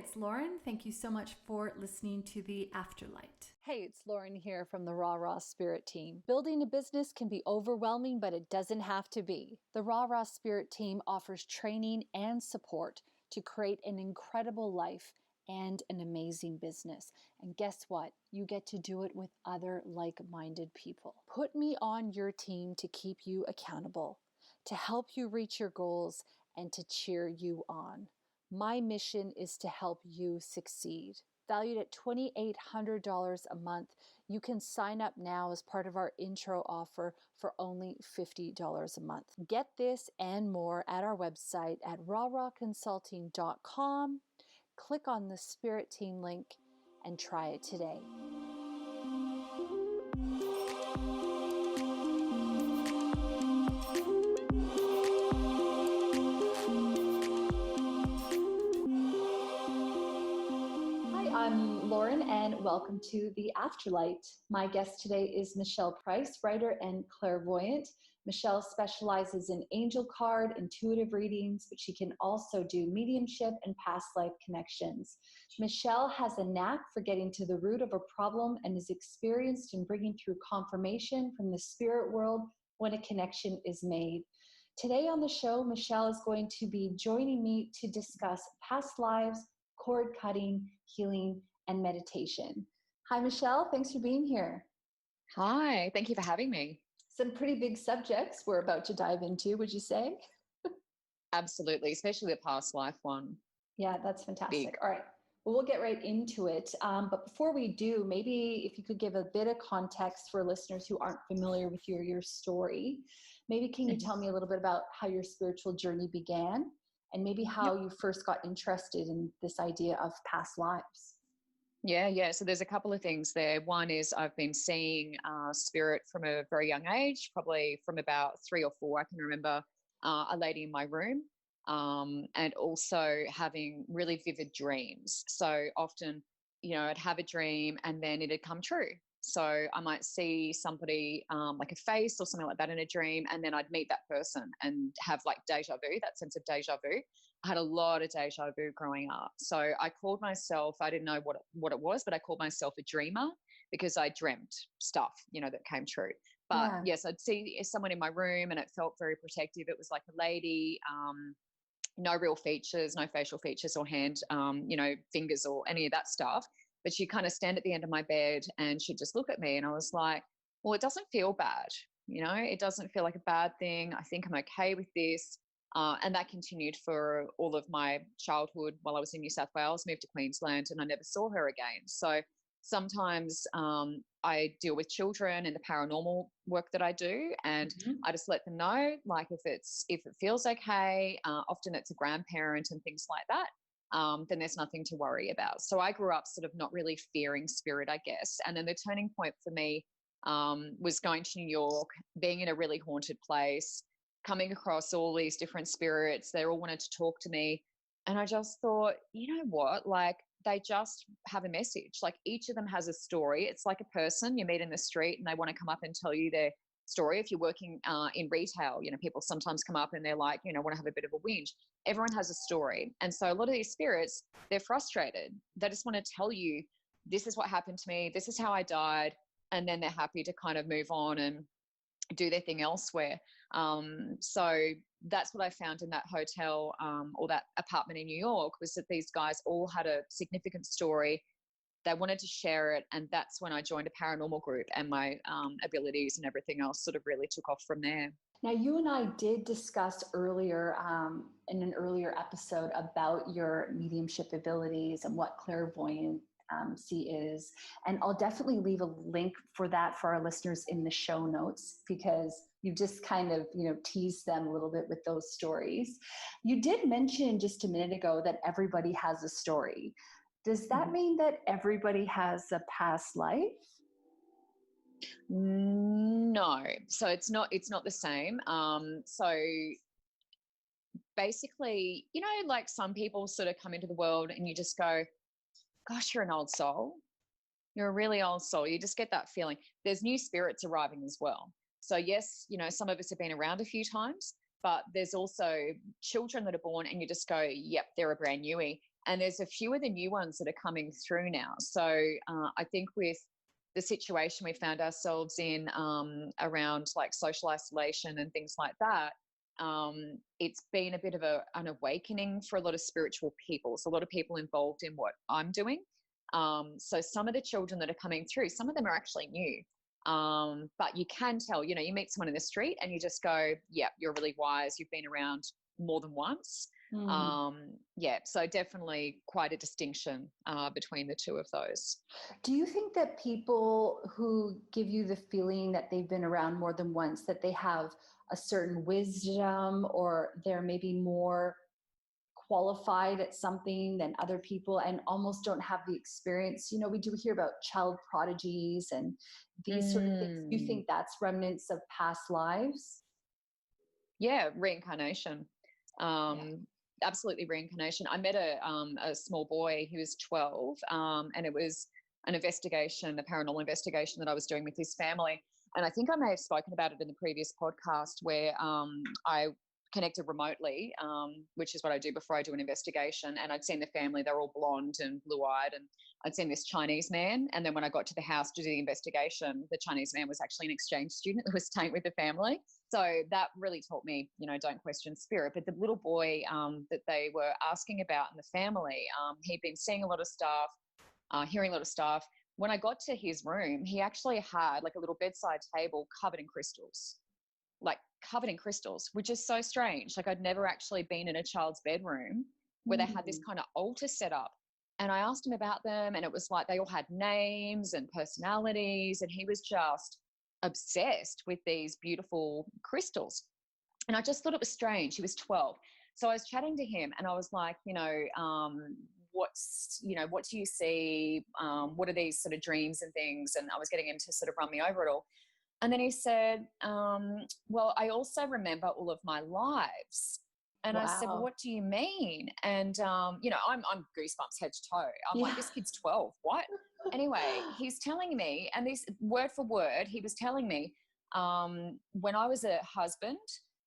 it's Lauren. Thank you so much for listening to the Afterlight. Hey, it's Lauren here from the Raw Spirit team. Building a business can be overwhelming, but it doesn't have to be. The Raw Spirit team offers training and support to create an incredible life and an amazing business. And guess what? You get to do it with other like-minded people. Put me on your team to keep you accountable, to help you reach your goals, and to cheer you on. My mission is to help you succeed. Valued at $2,800 a month, you can sign up now as part of our intro offer for only $50 a month. Get this and more at our website at rawconsulting.com. Click on the Spirit Team link and try it today. I'm Lauren, and welcome to the Afterlight. My guest today is Michelle Price, writer and clairvoyant. Michelle specializes in angel card, intuitive readings, but she can also do mediumship and past life connections. Michelle has a knack for getting to the root of a problem and is experienced in bringing through confirmation from the spirit world when a connection is made. Today on the show, Michelle is going to be joining me to discuss past lives, cord cutting, healing, and meditation. Hi, Michelle. Thanks for being here. Hi. Thank you for having me. Some pretty big subjects we're about to dive into, would you say? Absolutely, especially the past life one. Yeah, that's fantastic. Big. All right. Well, we'll get right into it. But before we do, maybe if you could give a bit of context for listeners who aren't familiar with your story, maybe can you tell me a little bit about how your spiritual journey began? And maybe how you first got interested in this idea of past lives. Yeah. So there's a couple of things there. One is I've been seeing spirit from a very young age, probably from about 3 or 4. I can remember a lady in my room, and also having really vivid dreams. So often, I'd have a dream and then it'd come true. So I might see somebody like a face or something like that in a dream, and then I'd meet that person and have like deja vu, that sense of deja vu. I had a lot of deja vu growing up. So I called myself, I didn't know what it was, but I called myself a dreamer because I dreamt stuff, that came true. But yes, I'd see someone in my room and it felt very protective. It was like a lady, no real features, no facial features or hand, fingers or any of that stuff. But she'd kind of stand at the end of my bed and she'd just look at me. And I was like, well, it doesn't feel bad. It doesn't feel like a bad thing. I think I'm okay with this. And that continued for all of my childhood while I was in New South Wales, moved to Queensland, and I never saw her again. So sometimes I deal with children and the paranormal work that I do, and I just let them know, like if it feels okay, often it's a grandparent and things like that. Then there's nothing to worry about. So I grew up sort of not really fearing spirit, I guess. And then the turning point for me was going to New York, being in a really haunted place, coming across all these different spirits. They all wanted to talk to me. And I just thought, you know what, like they just have a message. Like each of them has a story. It's like a person you meet in the street and they want to come up and tell you their story. If you're working in retail, people sometimes come up and they're like, want to have a bit of a whinge. Everyone has a story. And so a lot of these spirits, they're frustrated. They just want to tell you, this is what happened to me. This is how I died. And then they're happy to kind of move on and do their thing elsewhere. So that's what I found in that hotel or that apartment in New York, was that these guys all had a significant story. They wanted to share it. And that's when I joined a paranormal group, and my abilities and everything else sort of really took off from there. Now, you and I did discuss earlier in an earlier episode about your mediumship abilities and what clairvoyant is. And I'll definitely leave a link for that for our listeners in the show notes, because you just kind of, teased them a little bit with those stories. You did mention just a minute ago that everybody has a story. Does that mean that everybody has a past life? No. So it's not the same. So basically, like some people sort of come into the world and you just go, gosh, you're an old soul. You're a really old soul. You just get that feeling. There's new spirits arriving as well. So yes, some of us have been around a few times, but there's also children that are born and you just go, yep, they're a brand newie. And there's a few of the new ones that are coming through now. So I think with the situation we found ourselves in around like social isolation and things like that, it's been a bit of an awakening for a lot of spiritual people. So a lot of people involved in what I'm doing. So some of the children that are coming through, some of them are actually new. But you can tell, you know, you meet someone in the street and you just go, yeah, you're really wise. You've been around more than once. Yeah, so definitely quite a distinction between the two of those. Do you think that people who give you the feeling that they've been around more than once, that they have a certain wisdom, or they're maybe more qualified at something than other people and almost don't have the experience? You know, we do hear about child prodigies and these sort of things. Do you think that's remnants of past lives? Yeah, reincarnation. Absolutely reincarnation. I met a small boy who was 12, and it was an investigation, a paranormal investigation that I was doing with his family. And I think I may have spoken about it in the previous podcast, where I connected remotely, which is what I do before I do an investigation. And I'd seen the family, they're all blonde and blue-eyed, and I'd seen this Chinese man. And then when I got to the house to do the investigation, the Chinese man was actually an exchange student that was staying with the family. So that really taught me, you know, don't question spirit. But the little boy that they were asking about in the family, he'd been seeing a lot of stuff, hearing a lot of stuff. When I got to his room, he actually had like a little bedside table covered in crystals, which is so strange. Like, I'd never actually been in a child's bedroom where they had this kind of altar set up. And I asked him about them, and it was like they all had names and personalities, and he was just obsessed with these beautiful crystals. And I just thought it was strange. He was 12. So I was chatting to him and I was like, you know, what do you see? What are these sort of dreams and things? And I was getting him to sort of run me over it all. And then he said, well, I also remember all of my lives. And I said, well, what do you mean? And, you know, I'm goosebumps head to toe. I'm like, this kid's 12. What? Anyway, he's telling me, and this word for word, he was telling me, when I was a husband,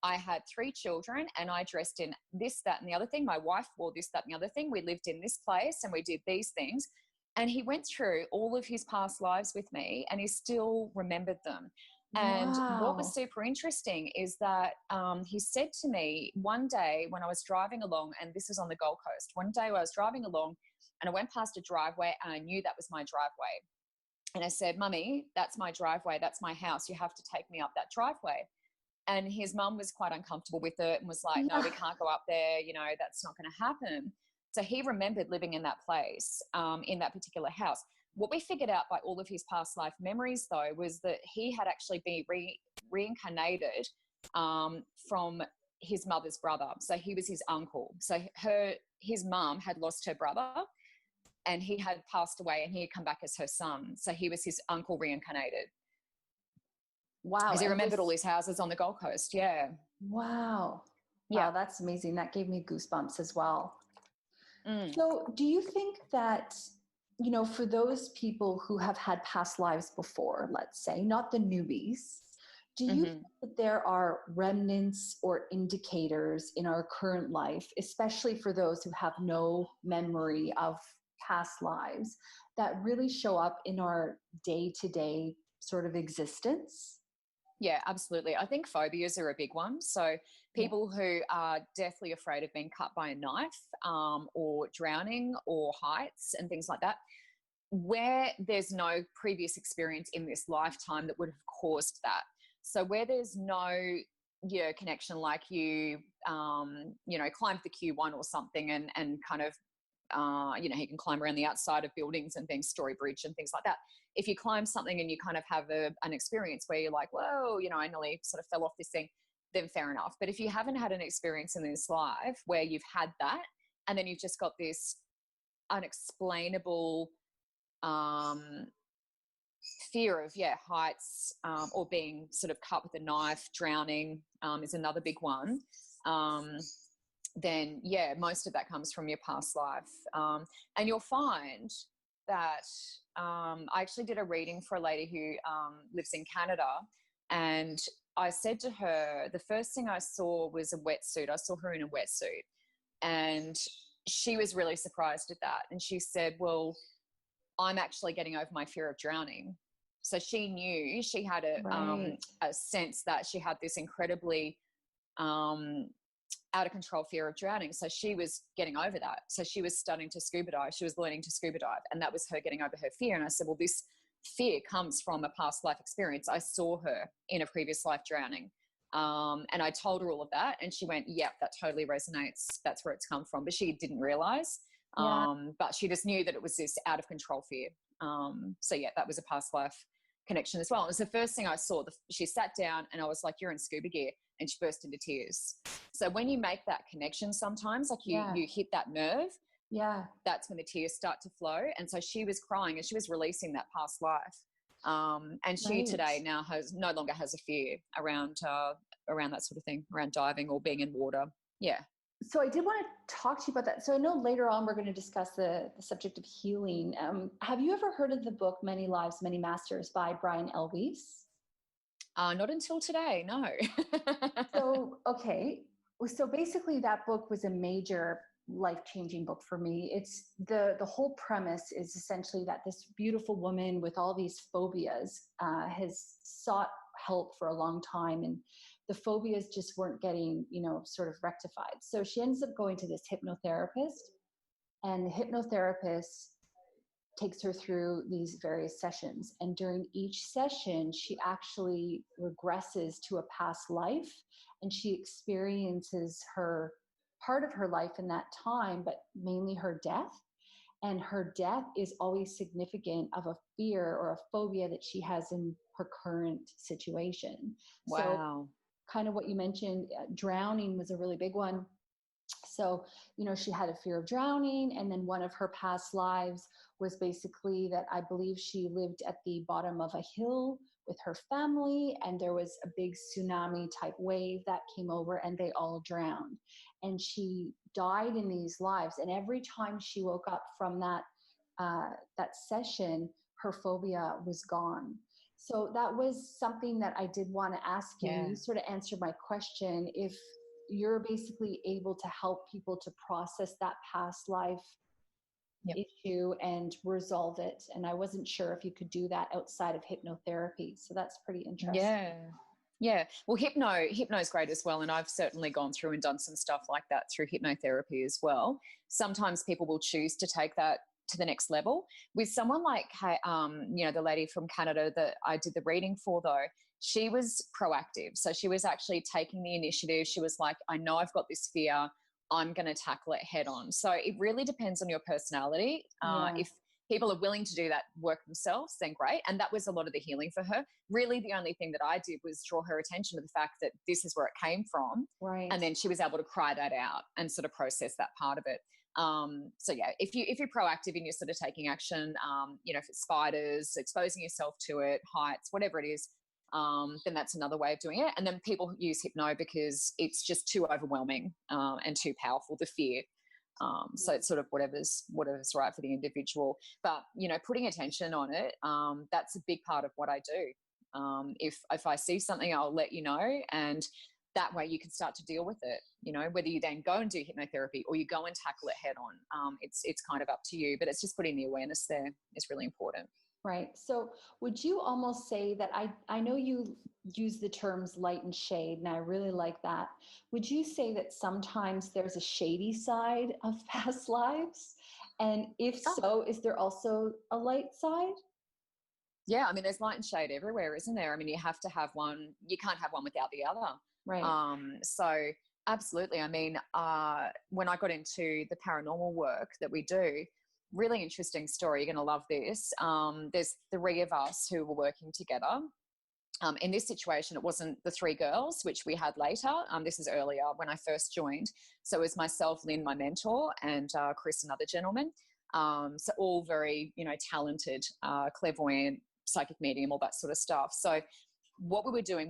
I had 3 children and I dressed in this, that, and the other thing. My wife wore this, that, and the other thing. We lived in this place and we did these things. And he went through all of his past lives with me and he still remembered them. And what was super interesting is that he said to me one day when I was driving along, and this is on the Gold Coast, one day I was driving along and I went past a driveway and I knew that was my driveway. And I said, Mummy, that's my driveway. That's my house. You have to take me up that driveway. And his mum was quite uncomfortable with it and was like, no, we can't go up there. You know, that's not going to happen. So he remembered living in that place, in that particular house. What we figured out by all of his past life memories, though, was that he had actually been reincarnated from his mother's brother. So he was his uncle. So his mum had lost her brother and he had passed away and he had come back as her son. So he was his uncle reincarnated. Wow. Because he remembered all his houses on the Gold Coast. Yeah. Wow. Yeah. Wow, that's amazing. That gave me goosebumps as well. So do you think that, you know, for those people who have had past lives before, let's say, not the newbies, do you think that there are remnants or indicators in our current life, especially for those who have no memory of past lives, that really show up in our day-to-day sort of existence? Yeah, absolutely. I think phobias are a big one. So people who are deathly afraid of being cut by a knife, or drowning, or heights and things like that, where there's no previous experience in this lifetime that would have caused that. So where there's no connection, like you climbed the Q1 or something and kind of, he can climb around the outside of buildings and things, Story Bridge and things like that. If you climb something and you kind of have an experience where you're like, whoa, I nearly sort of fell off this thing, then fair enough. But if you haven't had an experience in this life where you've had that, and then you've just got this unexplainable fear of heights, or being sort of cut with a knife, drowning is another big one. Then most of that comes from your past life. And you'll find that I actually did a reading for a lady who lives in Canada, and I said to her, the first thing I saw was a wetsuit. I saw her in a wetsuit, and she was really surprised at that. And she said, well, I'm actually getting over my fear of drowning. So she knew she had a sense that she had this incredibly out of control fear of drowning. So she was getting over that. So she was starting to scuba dive. She was learning to scuba dive. And that was her getting over her fear. And I said, well, this fear comes from a past life experience. I saw her in a previous life drowning. And I told her all of that. And she went, yep, that totally resonates. That's where it's come from. But she didn't realize. But she just knew that it was this out of control fear. So yeah, that was a past life connection as well. It was the first thing I saw. She sat down and I was like, you're in scuba gear. And she burst into tears. So when you make that connection sometimes, like you hit that nerve, that's when the tears start to flow. And so she was crying and she was releasing that past life. And she today now no longer has a fear around that sort of thing, around diving or being in water. Yeah. So I did want to talk to you about that. So I know later on we're going to discuss the subject of healing. Have you ever heard of the book Many Lives, Many Masters by Brian L. Weiss? Not until today, no. So basically that book was a major life-changing book for me. It's the whole premise is essentially that this beautiful woman with all these phobias has sought help for a long time, and the phobias just weren't getting, sort of rectified. So she ends up going to this hypnotherapist, and the hypnotherapist takes her through these various sessions. And during each session, she actually regresses to a past life, and she experiences her part of her life in that time, but mainly her death. And her death is always significant of a fear or a phobia that she has in her current situation. Wow. So kind of what you mentioned, drowning was a really big one. So, she had a fear of drowning. And then one of her past lives was basically that I believe she lived at the bottom of a hill with her family, and there was a big tsunami type wave that came over and they all drowned. And she died in these lives. And every time she woke up from that session, her phobia was gone. So that was something that I did want to ask you. Yeah. You sort of answered my question. If you're basically able to help people to process that past life issue and resolve it. And I wasn't sure if you could do that outside of hypnotherapy. So that's pretty interesting. Yeah. Well, hypno is great as well. And I've certainly gone through and done some stuff like that through hypnotherapy as well. Sometimes people will choose to take that to the next level. With someone like, the lady from Canada that I did the reading for, though, she was proactive. So she was actually taking the initiative. She was like, I know I've got this fear. I'm going to tackle it head on. So it really depends on your personality. If people are willing to do that work themselves, then great. And that was a lot of the healing for her. Really, the only thing that I did was draw her attention to the fact that this is where it came from. Right. And then she was able to cry that out and sort of process that part of it. So yeah, if you're proactive and you're sort of taking action, if it's spiders, exposing yourself to it, heights, whatever it is, then that's another way of doing it. And then people use hypno because it's just too overwhelming and too powerful, the fear. So it's sort of whatever's right for the individual. But, putting attention on it, that's a big part of what I do. If I see something, I'll let you know. And that way you can start to deal with it, whether you then go and do hypnotherapy or you go and tackle it head on. It's kind of up to you, but it's just putting the awareness there is really important. Right. So would you almost say that I know you use the terms light and shade, and I really like that. Would you say that sometimes there's a shady side of past lives? And if so, is there also a light side? Yeah. I mean, there's light and shade everywhere, isn't there? I mean, you have to have one. You can't have one without the other. Right. So absolutely. I mean, when I got into the paranormal work that we do, really interesting story. You're going to love this. There's 3 of us who were working together. In this situation, it wasn't the 3 girls, which we had later. This is earlier when I first joined. So it was myself, Lynn, my mentor, and Chris, another gentleman. So all very, talented, clairvoyant, psychic medium, all that sort of stuff. So what we were doing,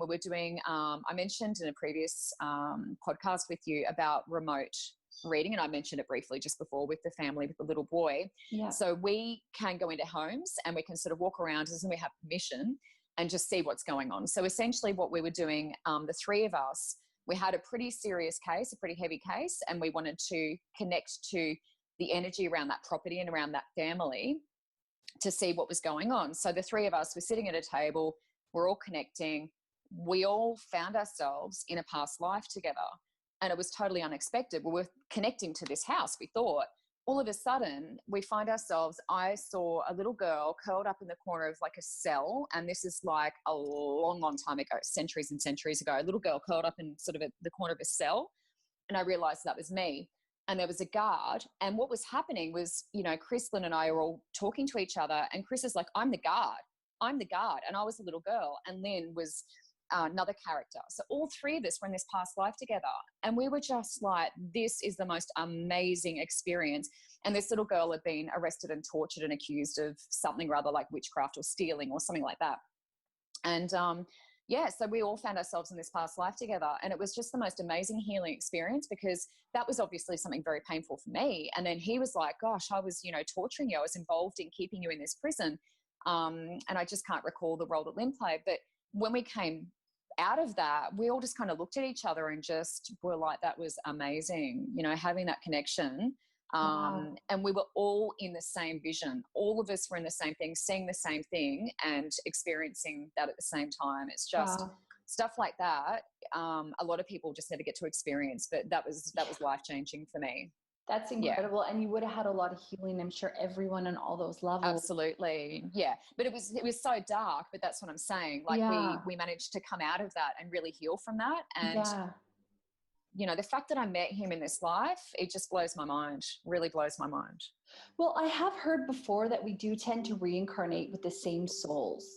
I mentioned in a previous podcast with you about remote reading, and I mentioned it briefly just before with the family with the little boy. Yeah. So we can go into homes and we can sort of walk around as we have permission and just see what's going on. So essentially what we were doing, the 3 of us we had a pretty serious case, a pretty heavy case, and we wanted to connect to the energy around that property and around that family to see what was going on. So the three of us were sitting at a table, we're all connecting. We all found ourselves in a past life together, and it was totally unexpected. We were connecting to this house, we thought. All of a sudden, we find ourselves, I saw a little girl curled up in the corner of like a cell, and this is like a long, long time ago, centuries and centuries ago, a little girl curled up in sort of the corner of a cell, and I realized that was me. And there was a guard, and what was happening was, you know, Chrislyn and I are all talking to each other, and Chris is like, I'm the guard, and I was a little girl, and Lynn was another character. So all three of us were in this past life together, and we were just like, this is the most amazing experience. And this little girl had been arrested and tortured and accused of something rather like witchcraft or stealing or something like that. And so we all found ourselves in this past life together, and it was just the most amazing healing experience, because that was obviously something very painful for me. And then he was like, gosh, I was, you know, torturing you, I was involved in keeping you in this prison, and I just can't recall the role that Lynn played. But when we came out of that, we all just kind of looked at each other and just were like, that was amazing, you know, having that connection. Wow. And we were all in the same vision. All of us were in the same thing, seeing the same thing and experiencing that at the same time. It's just stuff like that. A lot of people just never get to experience, but that was life-changing for me. That's incredible. And you would have had a lot of healing, I'm sure, everyone on all those levels. Absolutely. Yeah. But it was so dark, but that's what I'm saying. Like we managed to come out of that and really heal from that. And you know, the fact that I met him in this life, it just blows my mind, really blows my mind. Well, I have heard before that we do tend to reincarnate with the same souls.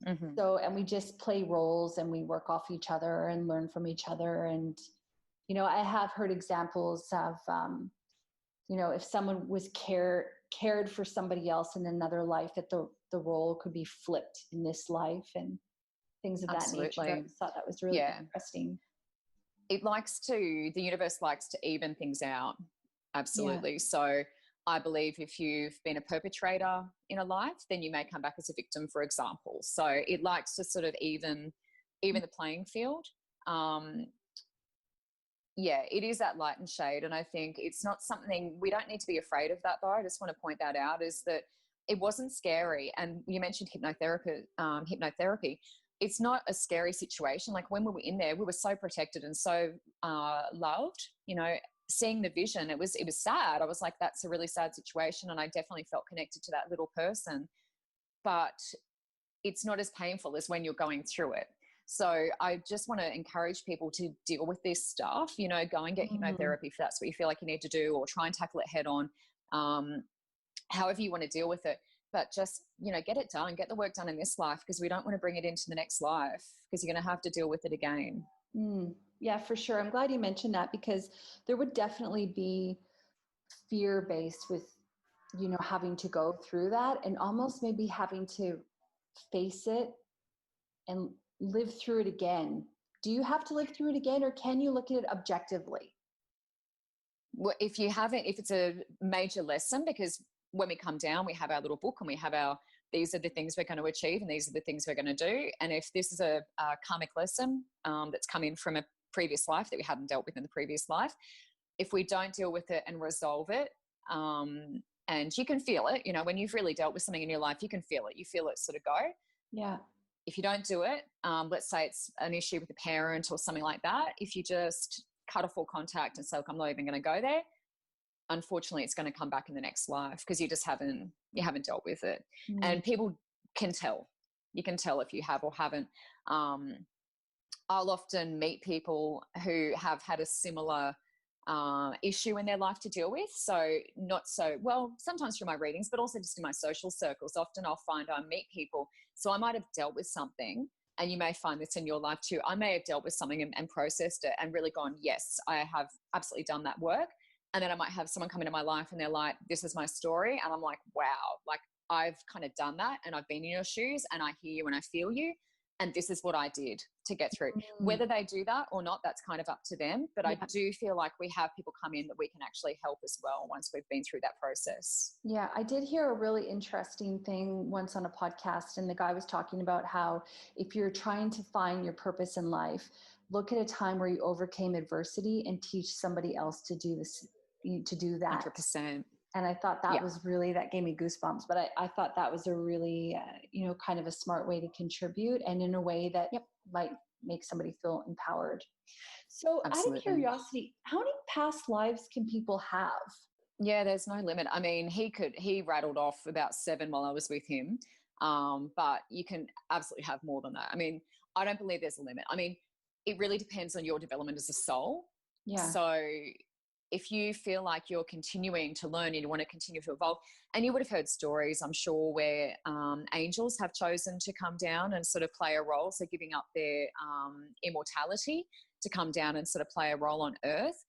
Mm-hmm. So, and we just play roles and we work off each other and learn from each other. And, you know, I have heard examples of, you know, if someone was cared for somebody else in another life, that the role could be flipped in this life and things of that nature. I thought that was really interesting. The universe likes to even things out. Absolutely. Yeah. So I believe if you've been a perpetrator in a life, then you may come back as a victim, for example. So it likes to sort of even the playing field. It is that light and shade. And I think it's not something, we don't need to be afraid of that, though. I just want to point that out, is that it wasn't scary. And you mentioned hypnotherapy. It's not a scary situation. Like when we were in there, we were so protected and so loved, you know, seeing the vision. It was sad. I was like, that's a really sad situation. And I definitely felt connected to that little person, but it's not as painful as when you're going through it. So I just want to encourage people to deal with this stuff, you know, go and get hypnotherapy if that's what you feel like you need to do, or try and tackle it head on, however you want to deal with it. But just, you know, get it done, get the work done in this life, because we don't want to bring it into the next life, because you're going to have to deal with it again. Yeah, for sure. I'm glad you mentioned that, because there would definitely be fear-based with, you know, having to go through that, and almost maybe having to face it and live through it again. Do you have to live through it again, or can you look at it objectively? Well, if it's a major lesson, because when we come down, we have our little book and we have these are the things we're going to achieve and these are the things we're going to do. And if this is a karmic lesson that's come in from a previous life that we hadn't dealt with in the previous life, if we don't deal with it and resolve it, and you can feel it, you know, when you've really dealt with something in your life, you can feel it. You feel it sort of go. Yeah. If you don't do it, let's say it's an issue with a parent or something like that, if you just cut off all contact and say, look, I'm not even going to go there, unfortunately it's going to come back in the next life, because you haven't dealt with it. And people can tell. You can tell if you have or haven't. I'll often meet people who have had a similar issue in their life to deal with. So not so well, sometimes through my readings, but also just in my social circles. Often I'll find I meet people. So I might have dealt with something, and you may find this in your life too. I may have dealt with something and processed it and really gone, yes, I have absolutely done that work. And then I might have someone come into my life and they're like, this is my story. And I'm like, wow, like I've kind of done that, and I've been in your shoes, and I hear you and I feel you. And this is what I did to get through. Whether they do that or not, that's kind of up to them. But I do feel like we have people come in that we can actually help as well once we've been through that process. Yeah, I did hear a really interesting thing once on a podcast, and the guy was talking about how if you're trying to find your purpose in life, look at a time where you overcame adversity and teach somebody else to do this, to do that. 100%. And I thought that was really, that gave me goosebumps, but I thought that was a really, kind of a smart way to contribute, and in a way that might make somebody feel empowered. So Absolutely. out of curiosity, how many past lives can people have? Yeah, there's no limit. I mean, he rattled off about 7 while I was with him. But you can absolutely have more than that. I mean, I don't believe there's a limit. I mean, it really depends on your development as a soul. Yeah. So if you feel like you're continuing to learn and you want to continue to evolve, and you would have heard stories, I'm sure, where angels have chosen to come down and sort of play a role. So giving up their immortality to come down and sort of play a role on earth.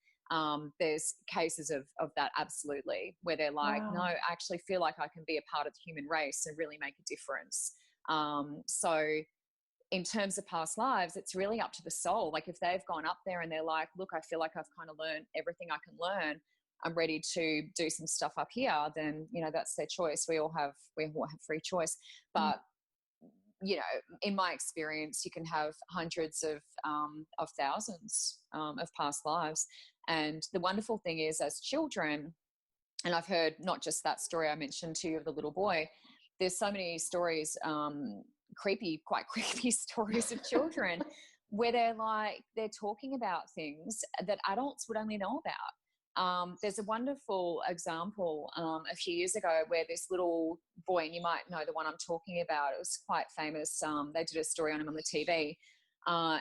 There's cases of that, absolutely, where they're like, no, I actually feel like I can be a part of the human race and really make a difference. So in terms of past lives, it's really up to the soul. Like if they've gone up there and they're like, look, I feel like I've kind of learned everything I can learn, I'm ready to do some stuff up here, then, that's their choice. We all have free choice. But in my experience, you can have hundreds of thousands of past lives. And the wonderful thing is, as children, and I've heard not just that story I mentioned to you of the little boy, there's so many stories, quite creepy stories of children where they're talking about things that adults would only know about. There's a wonderful example a few years ago where this little boy, and you might know the one I'm talking about, it was quite famous. They did a story on him on the TV.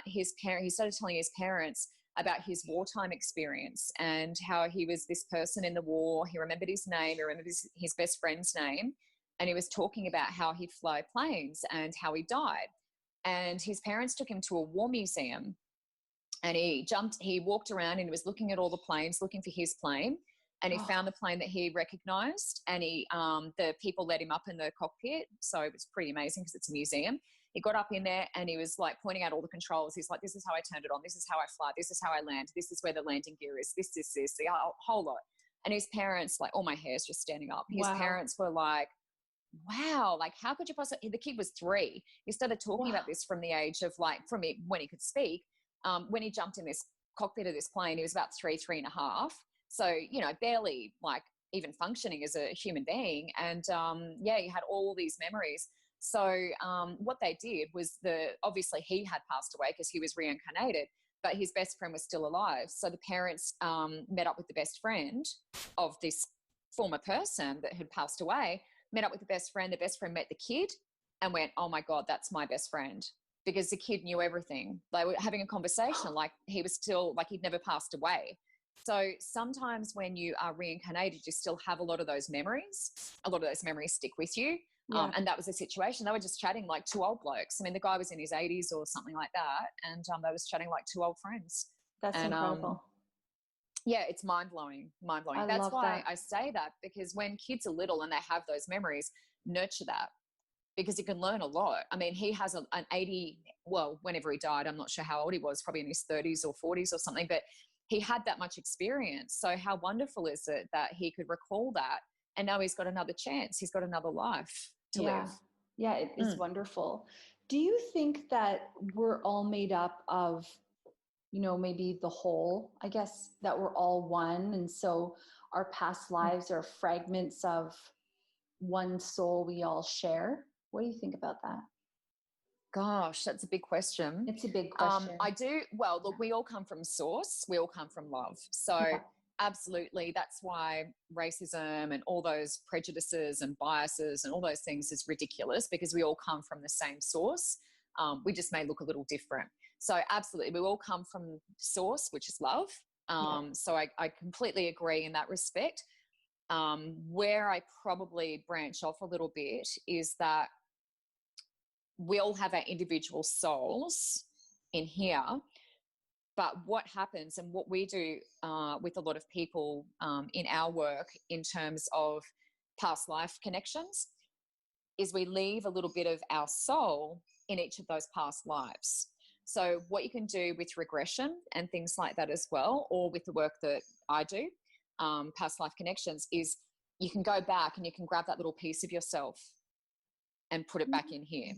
He started telling his parents about his wartime experience and how he was this person in the war. He remembered his name, he remembered his best friend's name, and he was talking about how he'd fly planes and how he died. And his parents took him to a war museum, and he walked around and he was looking at all the planes, looking for his plane, and he found the plane that he recognized, and the people let him up in the cockpit. So it was pretty amazing because it's a museum. He got up in there and he was like pointing out all the controls. He's like, this is how I turned it on. This is how I fly. This is how I land. This is where the landing gear is. This, the whole lot. And his parents, like, all my hair's just standing up. His parents were like, wow, like how could you possibly, the kid was 3. He started talking about this from the age of from when he could speak. When he jumped in this cockpit of this plane, he was about 3.5. So, barely like even functioning as a human being. And he had all these memories. So what they did was obviously he had passed away because he was reincarnated, but his best friend was still alive. So the parents met up with the best friend of this former person that had passed away, met up with the best friend. The best friend met the kid and went, oh my God, that's my best friend. Because the kid knew everything. They were having a conversation like he was still, like he'd never passed away. So sometimes when you are reincarnated, you still have a lot of those memories. A lot of those memories stick with you. Yeah. And that was the situation. They were just chatting like 2 old blokes. I mean, the guy was in his 80s or something like that. And they was chatting like 2 old friends. That's incredible. It's mind-blowing. That's why I say that, because when kids are little and they have those memories, nurture that, because you can learn a lot. I mean, he has an 80, well, whenever he died, I'm not sure how old he was, probably in his 30s or 40s or something, but he had that much experience. So how wonderful is it that he could recall that, and now he's got another chance. He's got another life to live. Yeah, it is wonderful. Do you think that we're all made up of, maybe the whole, I guess, that we're all one, and so our past lives are fragments of one soul we all share? What do you think about that? Gosh, that's a big question. It's a big question. I do. Well, look, we all come from source. We all come from love. So absolutely, that's why racism and all those prejudices and biases and all those things is ridiculous, because we all come from the same source. We just may look a little different. So absolutely, we all come from source, which is love. So I completely agree in that respect. Where I probably branch off a little bit is that we all have our individual souls in here, but what happens and what we do with a lot of people in our work in terms of past life connections is we leave a little bit of our soul in each of those past lives. So what you can do with regression and things like that as well, or with the work that I do, past life connections, is you can go back and you can grab that little piece of yourself and put it back in here.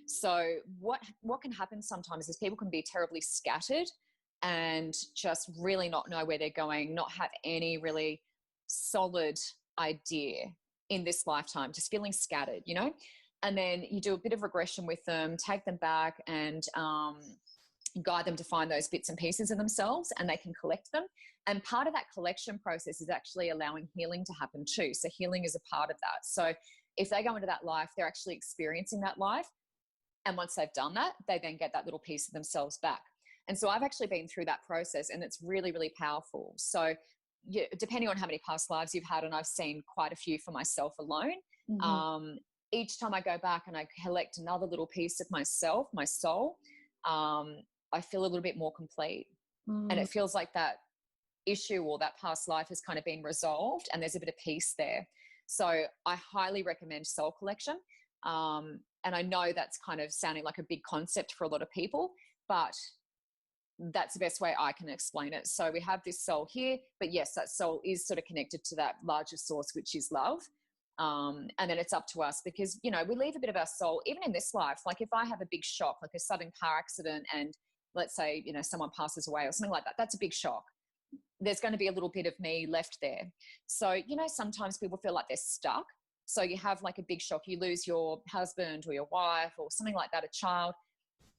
So what can happen sometimes is people can be terribly scattered and just really not know where they're going, not have any really solid idea in this lifetime, just feeling scattered, you know? And then you do a bit of regression with them, take them back and guide them to find those bits and pieces of themselves, and they can collect them. And part of that collection process is actually allowing healing to happen too. So healing is a part of that. So if they go into that life, they're actually experiencing that life. And once they've done that, they then get that little piece of themselves back. And so I've actually been through that process, and it's really, really powerful. So depending on how many past lives you've had, and I've seen quite a few for myself alone, each time I go back and I collect another little piece of myself, my soul, I feel a little bit more complete. And it feels like that issue or that past life has kind of been resolved, and there's a bit of peace there. So I highly recommend soul collection. And I know that's kind of sounding like a big concept for a lot of people, but that's the best way I can explain it. So we have this soul here, but yes, that soul is sort of connected to that larger source, which is love. And then it's up to us because, you know, we leave a bit of our soul, even in this life. Like if I have a big shock, like a sudden car accident, and let's say, you know, someone passes away or something like that, that's a big shock. There's going to be a little bit of me left there. So, you know, sometimes people feel like they're stuck. So you have like a big shock, you lose your husband or your wife or something like that, a child.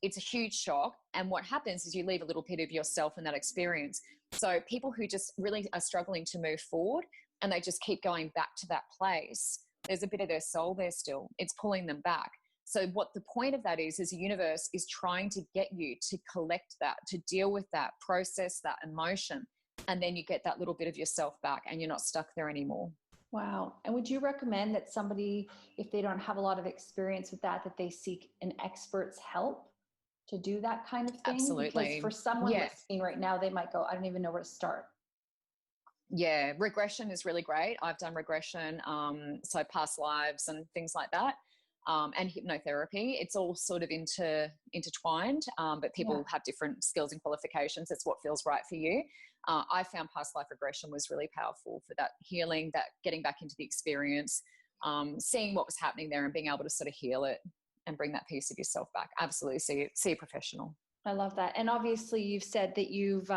It's a huge shock. And what happens is you leave a little bit of yourself in that experience. So people who just really are struggling to move forward and they just keep going back to that place, there's a bit of their soul there still. It's pulling them back. So what the point of that is the universe is trying to get you to collect that, to deal with that, process that emotion. And then you get that little bit of yourself back and you're not stuck there anymore. Wow. And would you recommend that somebody, if they don't have a lot of experience with that, that they seek an expert's help to do that kind of thing? Absolutely. Because for someone listening right now, they might go, I don't even know where to start. Yeah, regression is really great. I've done regression, so past lives and things like that, and hypnotherapy. It's all sort of intertwined, but people have different skills and qualifications. It's what feels right for you. I found past life regression was really powerful for that healing, that getting back into the experience, seeing what was happening there and being able to sort of heal it and bring that piece of yourself back. Absolutely. See a professional. I love that. And obviously you've said that you've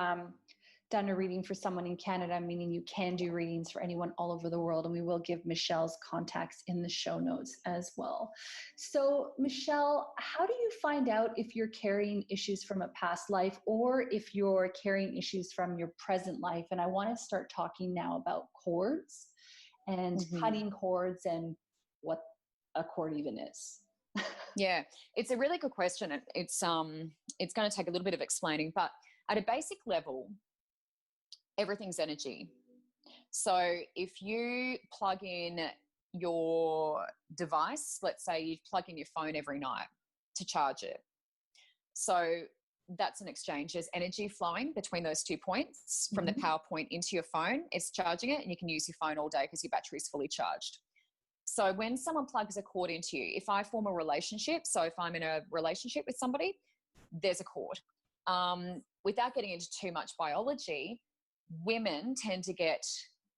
done a reading for someone in Canada, meaning you can do readings for anyone all over the world. And we will give Michelle's contacts in the show notes as well. So Michelle, how do you find out if you're carrying issues from a past life or if you're carrying issues from your present life? And I want to start talking now about cords and cutting cords and what a cord even is. Yeah, it's a really good question. It's going to take a little bit of explaining, but at a basic level, everything's energy. So if you plug in your device, let's say you plug in your phone every night to charge it. So that's an exchange. There's energy flowing between those 2 points from the power point into your phone. It's charging it and you can use your phone all day because your battery is fully charged. So when someone plugs a cord into you, if I form a relationship, so if I'm in a relationship with somebody, there's a cord. Without getting into too much biology, women tend to get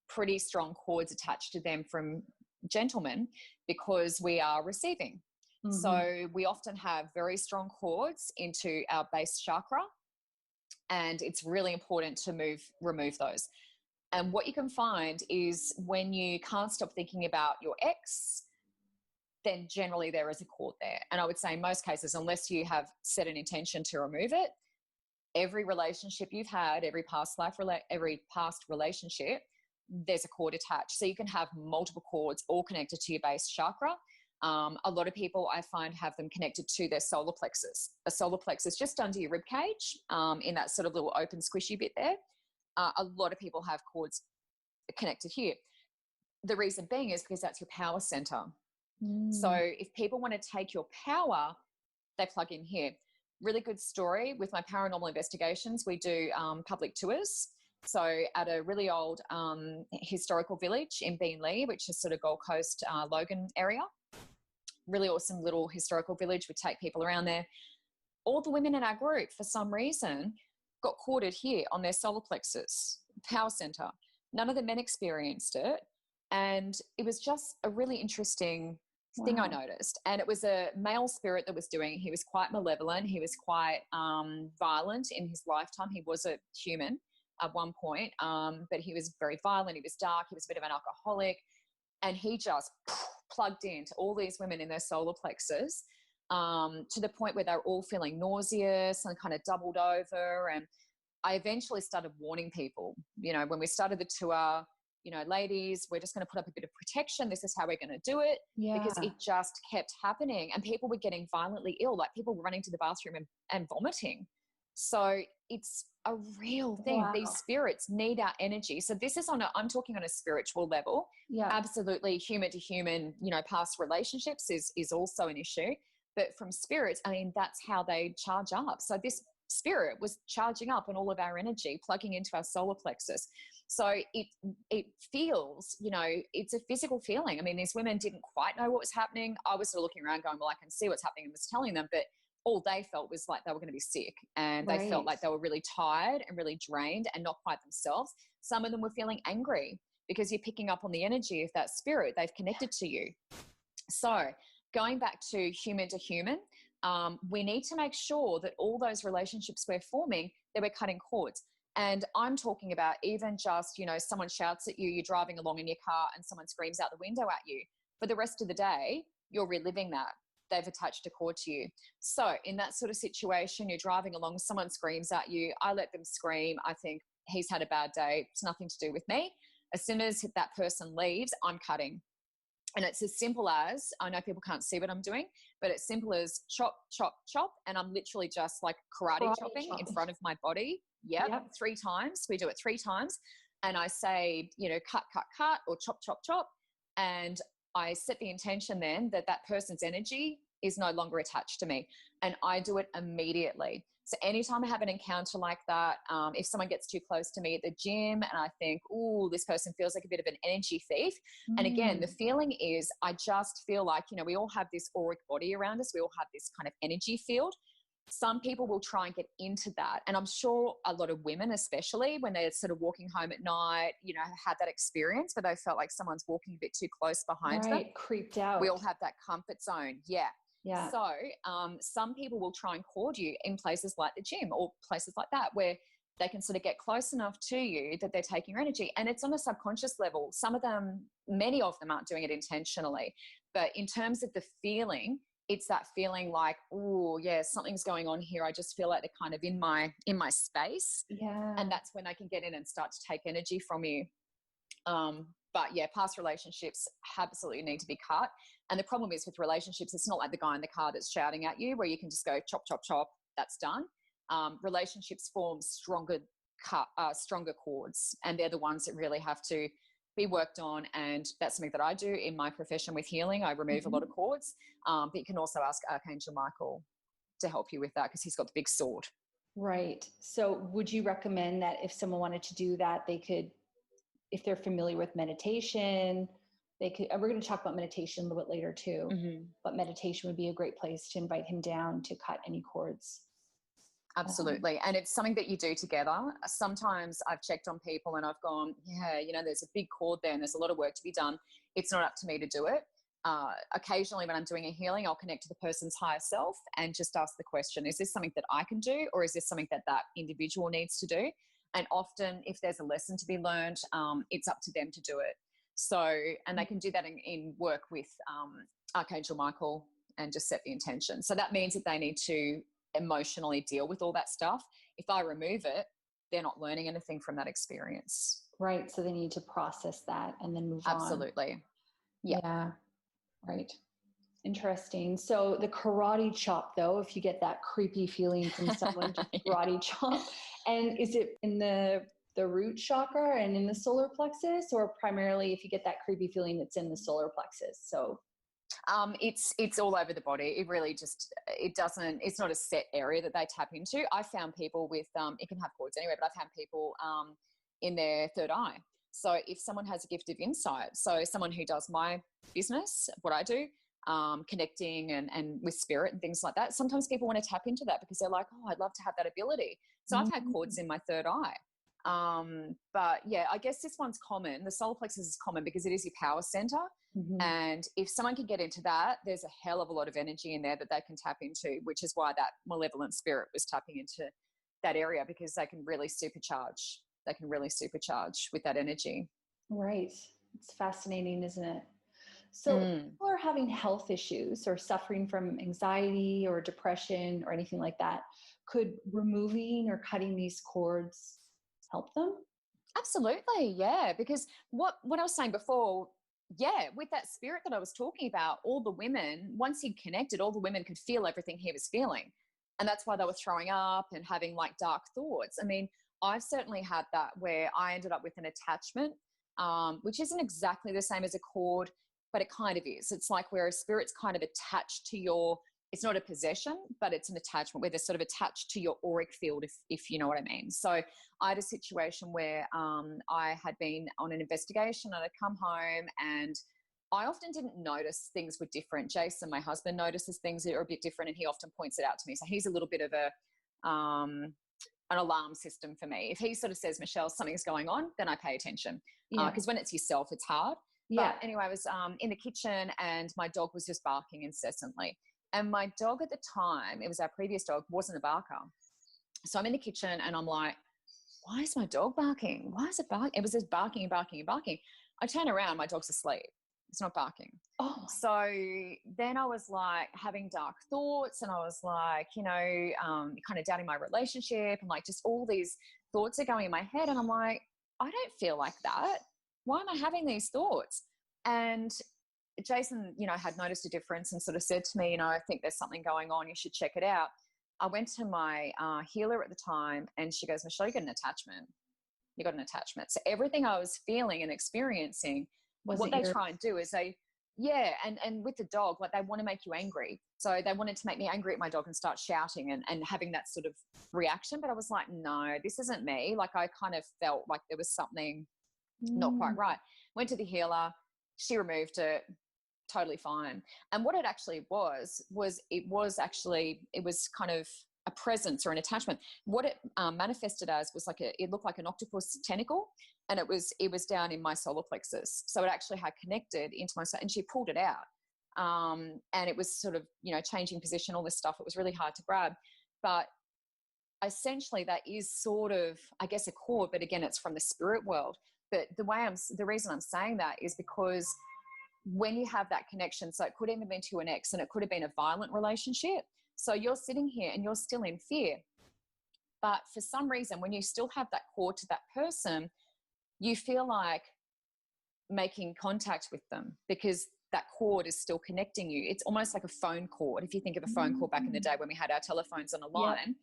pretty strong cords attached to them from gentlemen because we are receiving. So we often have very strong cords into our base chakra, and it's really important to remove those. And what you can find is when you can't stop thinking about your ex, then generally there is a cord there. And I would say in most cases, unless you have set an intention to remove it, every relationship you've had, every past relationship, there's a cord attached. So you can have multiple cords all connected to your base chakra. A lot of people I find have them connected to their solar plexus. A solar plexus just under your rib cage, in that sort of little open squishy bit there. A lot of people have cords connected here. The reason being is because that's your power center. So if people want to take your power, they plug in here. Really good story with my paranormal investigations. We do public tours. So at a really old historical village in Beenleigh, which is sort of Gold Coast, Logan area, really awesome little historical village. We take people around there. All the women in our group, for some reason, got corded here on their solar plexus, power center. None of the men experienced it. And it was just a really interesting thing I Wow. noticed. And it was a male spirit that was doing it. He was quite malevolent. He was quite violent in his lifetime. He was a human at one point, but he was very violent. He was dark. He was a bit of an alcoholic. And he just plugged into all these women in their solar plexus, to the point where they were all feeling nauseous and kind of doubled over. And I eventually started warning people, when we started the tour, ladies, we're just going to put up a bit of protection. This is how we're going to do it. Yeah. Because it just kept happening and people were getting violently ill. Like people were running to the bathroom and vomiting. So it's a real thing. Wow. These spirits need our energy. So this is I'm talking on a spiritual level. Yeah. Absolutely human to human, past relationships is also an issue. But from spirits, I mean, that's how they charge up. So this spirit was charging up on all of our energy, plugging into our solar plexus. So it feels, it's a physical feeling. I mean, these women didn't quite know what was happening. I was sort of looking around going, well, I can see what's happening, and was telling them, but all they felt was like they were going to be sick, and they felt like they were really tired and really drained and not quite themselves. Some of them were feeling angry because you're picking up on the energy of that spirit. They've connected to you. So going back to human, we need to make sure that all those relationships we're forming, that we're cutting cords. And I'm talking about even just, someone shouts at you, you're driving along in your car and someone screams out the window at you. For the rest of the day, you're reliving that. They've attached a cord to you. So in that sort of situation, you're driving along, someone screams at you. I let them scream. I think he's had a bad day. It's nothing to do with me. As soon as that person leaves, I'm cutting. And it's as simple as, I know people can't see what I'm doing, but it's simple as chop, chop, chop. And I'm literally just like karate chopping in front of my body. Yep. 3 times. We do it 3 times. And I say, cut, cut, cut, or chop, chop, chop. And I set the intention then that that person's energy is no longer attached to me. And I do it immediately. So anytime I have an encounter like that, if someone gets too close to me at the gym and I think, oh, this person feels like a bit of an energy thief. And again, the feeling is, I just feel like, we all have this auric body around us. We all have this kind of energy field. Some people will try and get into that. And I'm sure a lot of women, especially when they're sort of walking home at night, had that experience where they felt like someone's walking a bit too close behind them. Creeped out. We all have that comfort zone. Yeah. Yeah. So some people will try and cord you in places like the gym or places like that, where they can sort of get close enough to you that they're taking your energy. And it's on a subconscious level. Some of them, many of them aren't doing it intentionally. But in terms of the feeling, it's that feeling like, oh, yeah, something's going on here. I just feel like they're kind of in my space. Yeah. And that's when I can get in and start to take energy from you. But yeah, past relationships absolutely need to be cut. And the problem is with relationships, it's not like the guy in the car that's shouting at you where you can just go chop, chop, chop, that's done. Relationships form stronger cords, and they're the ones that really have to be worked on. And that's something that I do in my profession with healing. I remove a lot of cords, but you can also ask Archangel Michael to help you with that, because he's got the big sword. Right. So would you recommend that if someone wanted to do that, they could, if they're familiar with meditation, they could, and we're going to talk about meditation a little bit later too, but meditation would be a great place to invite him down to cut any cords. Absolutely. And it's something that you do together. Sometimes I've checked on people and I've gone, yeah, there's a big cord there and there's a lot of work to be done. It's not up to me to do it. Occasionally when I'm doing a healing, I'll connect to the person's higher self and just ask the question, is this something that I can do, or is this something that that individual needs to do? And often if there's a lesson to be learned, it's up to them to do it. So, and they can do that in work with Archangel Michael and just set the intention. So that means that they need to emotionally deal with all that stuff. If I remove it, they're not learning anything from that experience. Right. So they need to process that and then move on. Absolutely. Yeah. Right. Interesting. So the karate chop, though, if you get that creepy feeling from someone to karate chop, and is it in the root chakra and in the solar plexus, or primarily if you get that creepy feeling, it's in the solar plexus? So it's all over the body. It really just, it's not a set area that they tap into. I found people with, it can have cords anyway, but I've found people in their third eye. So if someone has a gift of insight, so someone who does my business, what I do, connecting and with spirit and things like that, sometimes people want to tap into that because they're like, oh, I'd love to have that ability. So I've had cords in my third eye. But yeah, I guess this one's common. The solar plexus is common because it is your power center. Mm-hmm. And if someone can get into that, there's a hell of a lot of energy in there that they can tap into, which is why that malevolent spirit was tapping into that area, because they can really supercharge. They can really supercharge with that energy. Right. It's fascinating, isn't it? So if people are having health issues or suffering from anxiety or depression or anything like that, could removing or cutting these cords help them? Absolutely, yeah. Because what I was saying before, yeah, with that spirit that I was talking about, all the women, once he connected, all the women could feel everything he was feeling. And that's why they were throwing up and having like dark thoughts. I mean, I've certainly had that where I ended up with an attachment, which isn't exactly the same as a cord, but it kind of is. It's like where a spirit's kind of attached to your, it's not a possession, but it's an attachment where they're sort of attached to your auric field, if you know what I mean. So I had a situation where I had been on an investigation and I'd come home, and I often didn't notice things were different. Jason, my husband, notices things that are a bit different, and he often points it out to me. So he's a little bit of an alarm system for me. If he sort of says, Michelle, something's going on, then I pay attention. Because when it's yourself, it's hard. Yeah. But anyway, I was in the kitchen and my dog was just barking incessantly. And my dog at the time, it was our previous dog, wasn't a barker. So I'm in the kitchen and I'm like, why is my dog barking? Why is it barking? It was just barking and barking and barking. I turn around, my dog's asleep. It's not barking. Oh. So then I was like having dark thoughts, and I was like, kind of doubting my relationship, and like just all these thoughts are going in my head. And I'm like, I don't feel like that. Why am I having these thoughts? And Jason, had noticed a difference and sort of said to me, I think there's something going on. You should check it out. I went to my healer at the time, and she goes, Michelle, you got an attachment. You got an attachment. So everything I was feeling and experiencing, what they try and do is and with the dog, like they want to make you angry. So they wanted to make me angry at my dog and start shouting and having that sort of reaction. But I was like, no, this isn't me. Like I kind of felt like there was something not quite right. Went to the healer. She removed it. Totally fine. And what it actually was kind of a presence or an attachment. What it manifested as was it looked like an octopus tentacle, and it was down in my solar plexus. So it actually had connected into my soul, and she pulled it out. And it was sort of, changing position, all this stuff. It was really hard to grab, but essentially that is sort of, I guess, a cord, but again, it's from the spirit world. But the reason I'm saying that is because when you have that connection, so it could even have been to an ex, and it could have been a violent relationship. So you're sitting here and you're still in fear. But for some reason, when you still have that cord to that person, you feel like making contact with them because that cord is still connecting you. It's almost like a phone cord. If you think of a phone call back in the day when we had our telephones on a line,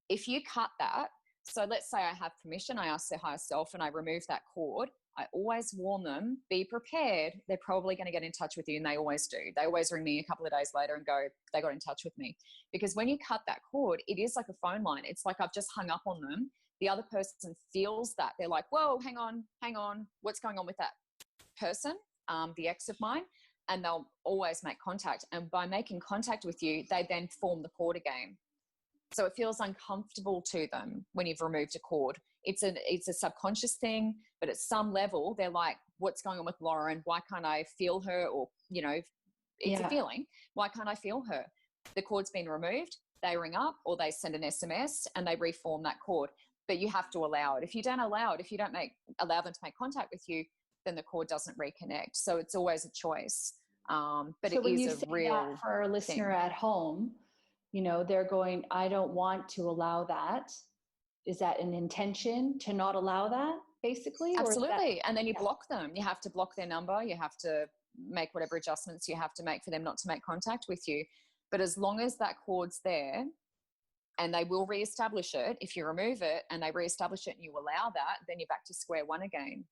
if you cut that, so let's say I have permission, I ask their higher self and I remove that cord, I always warn them, be prepared. They're probably going to get in touch with you, and they always do. They always ring me a couple of days later and go, they got in touch with me. Because when you cut that cord, it is like a phone line. It's like I've just hung up on them. The other person feels that. They're like, whoa, hang on. What's going on with that person, the ex of mine? And they'll always make contact. And by making contact with you, they then form the cord again. So it feels uncomfortable to them when you've removed a cord. It's a subconscious thing, but at some level, they're like, what's going on with Lauren? Why can't I feel her? Or, it's a feeling. Why can't I feel her? The cord's been removed. They ring up or they send an SMS and they reform that cord. But you have to allow it. If you don't allow it, if you don't allow them to make contact with you, then the cord doesn't reconnect. So it's always a choice. But so it is a real that for our listener thing. At home, they're going, I don't want to allow that. Is that an intention to not allow that, basically? Absolutely. And then you block them. You have to block their number. You have to make whatever adjustments you have to make for them not to make contact with you. But as long as that cord's there, and they will reestablish it, if you remove it and they reestablish it and you allow that, then you're back to square one again.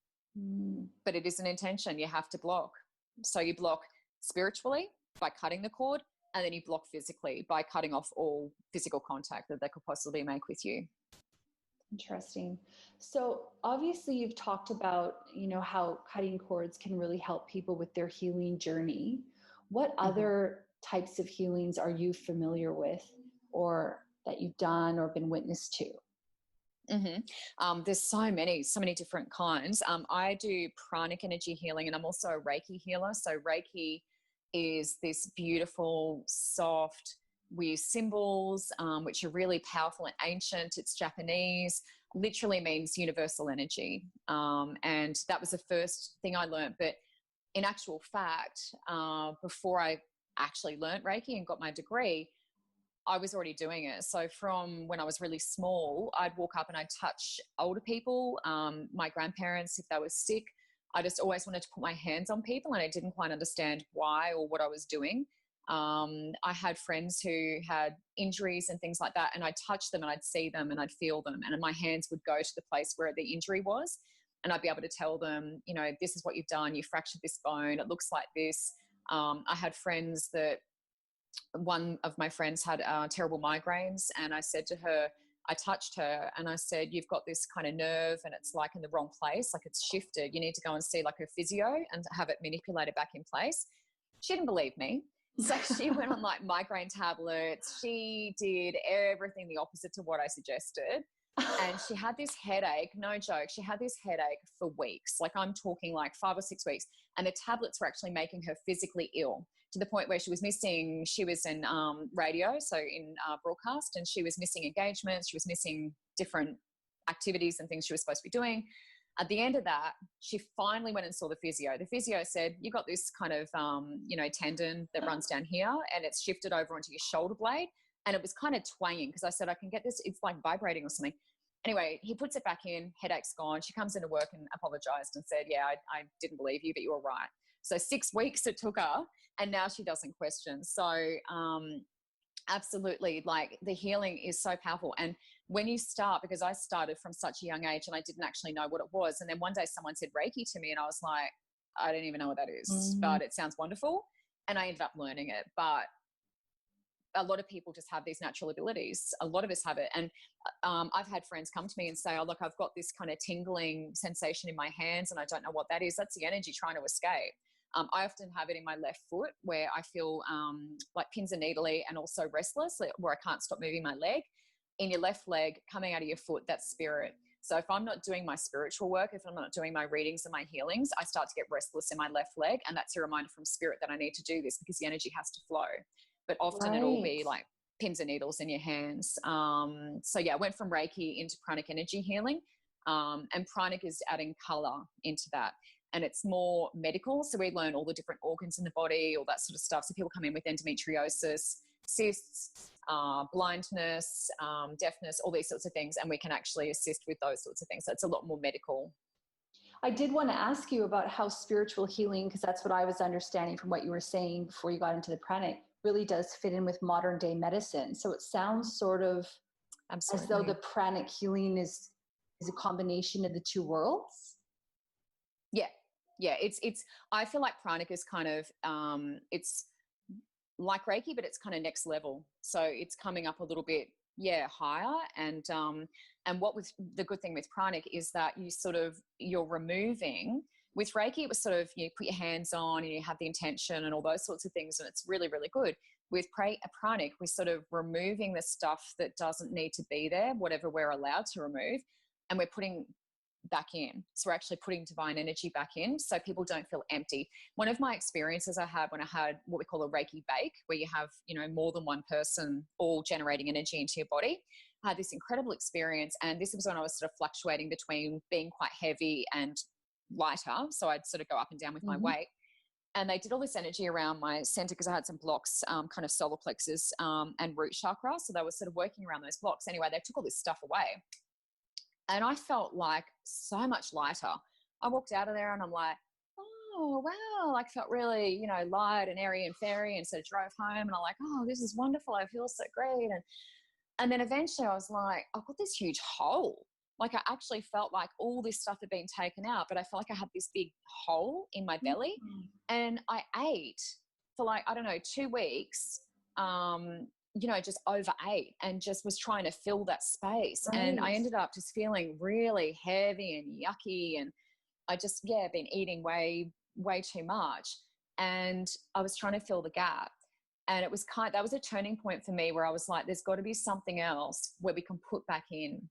But it is an intention. You have to block. So you block spiritually by cutting the cord, and then you block physically by cutting off all physical contact that they could possibly make with you. Interesting. So obviously you've talked about, how cutting cords can really help people with their healing journey. What other types of healings are you familiar with or that you've done or been witness to? There's so many different kinds. I do pranic energy healing, and I'm also a Reiki healer. So Reiki is this beautiful, soft, we use symbols, which are really powerful and ancient. It's Japanese, literally means universal energy. And that was the first thing I learned. But in actual fact, before I actually learned Reiki and got my degree, I was already doing it. So from when I was really small, I'd walk up and I'd touch older people, my grandparents, if they were sick. I just always wanted to put my hands on people, and I didn't quite understand why or what I was doing. I had friends who had injuries and things like that, and I'd touch them and I'd see them and I'd feel them, and my hands would go to the place where the injury was, and I'd be able to tell them, you know, this is what you've done. You fractured this bone. It looks like this. I had friends that, one of my friends had terrible migraines, and I said to her, I touched her and I said, you've got this kind of nerve and it's like in the wrong place, like it's shifted. You need to go and see like a physio and have it manipulated back in place. She didn't believe me. So she went on like migraine tablets. She did everything the opposite to what I suggested. And she had this headache, no joke. She had this headache for weeks. Like I'm talking like 5 or 6 weeks. And the tablets were actually making her physically ill, to the point where she was in radio, so in broadcast, and she was missing engagements. She was missing different activities and things she was supposed to be doing. At the end of that, she finally went and saw the physio. The physio said, you got this kind of, tendon that runs down here, and it's shifted over onto your shoulder blade. And it was kind of twanging, because I said, I can get this. It's like vibrating or something. Anyway, he puts it back in, headache's gone. She comes into work and apologized and said, yeah, I didn't believe you, but you were right. So 6 weeks it took her, and now she doesn't question. So absolutely, like the healing is so powerful. And when you start, because I started from such a young age and I didn't actually know what it was. And then one day someone said Reiki to me and I was like, I don't even know what that is, but it sounds wonderful. And I ended up learning it. But a lot of people just have these natural abilities. A lot of us have it. And I've had friends come to me and say, oh, look, I've got this kind of tingling sensation in my hands and I don't know what that is. That's the energy trying to escape. I often have it in my left foot, where I feel like pins and needly and also restless, where I can't stop moving my leg. In your left leg, coming out of your foot, that's spirit. So if I'm not doing my spiritual work, if I'm not doing my readings and my healings, I start to get restless in my left leg. And that's a reminder from spirit that I need to do this, because the energy has to flow. But often it'll be like pins and needles in your hands. So yeah, I went from Reiki into pranic energy healing. And pranic is adding color into that. And it's more medical. So we learn all the different organs in the body, all that sort of stuff. So people come in with endometriosis, cysts, blindness, deafness, all these sorts of things. And we can actually assist with those sorts of things. So it's a lot more medical. I did want to ask you about how spiritual healing, because that's what I was understanding from what you were saying before you got into the pranic, really does fit in with modern day medicine. So it sounds sort of as though the pranic healing is a combination of the two worlds. Yeah. It's, I feel like pranic is kind of, it's like Reiki, but it's kind of next level. So it's coming up a little bit, higher. And what with the good thing with pranic is that you're removing. With Reiki, it was sort of, you put your hands on and you have the intention and all those sorts of things. And it's really, really good. With pranic, we're sort of removing the stuff that doesn't need to be there, whatever we're allowed to remove. And we're putting back in. So we're actually putting divine energy back in, so people don't feel empty. One of my experiences I had when I had what we call a Reiki bake, where you have, more than one person all generating energy into your body. I had this incredible experience. And this was when I was sort of fluctuating between being quite heavy and lighter. So I'd sort of go up and down with my weight. And they did all this energy around my center, because I had some blocks, kind of solar plexus and root chakra. So they were sort of working around those blocks. Anyway, they took all this stuff away. And I felt like so much lighter. I walked out of there and I'm like, oh, wow. Like felt really, light and airy and fairy, and sort of drove home and I'm like, oh, this is wonderful. I feel so great. And then eventually I was like, I've got this huge hole. Like I actually felt like all this stuff had been taken out, but I felt like I had this big hole in my belly. And I ate for 2 weeks, just overate and just was trying to fill that space. Right. And I ended up just feeling really heavy and yucky. And I just, been eating way, way too much. And I was trying to fill the gap. And it was that was a turning point for me, where I was like, there's got to be something else where we can put back in.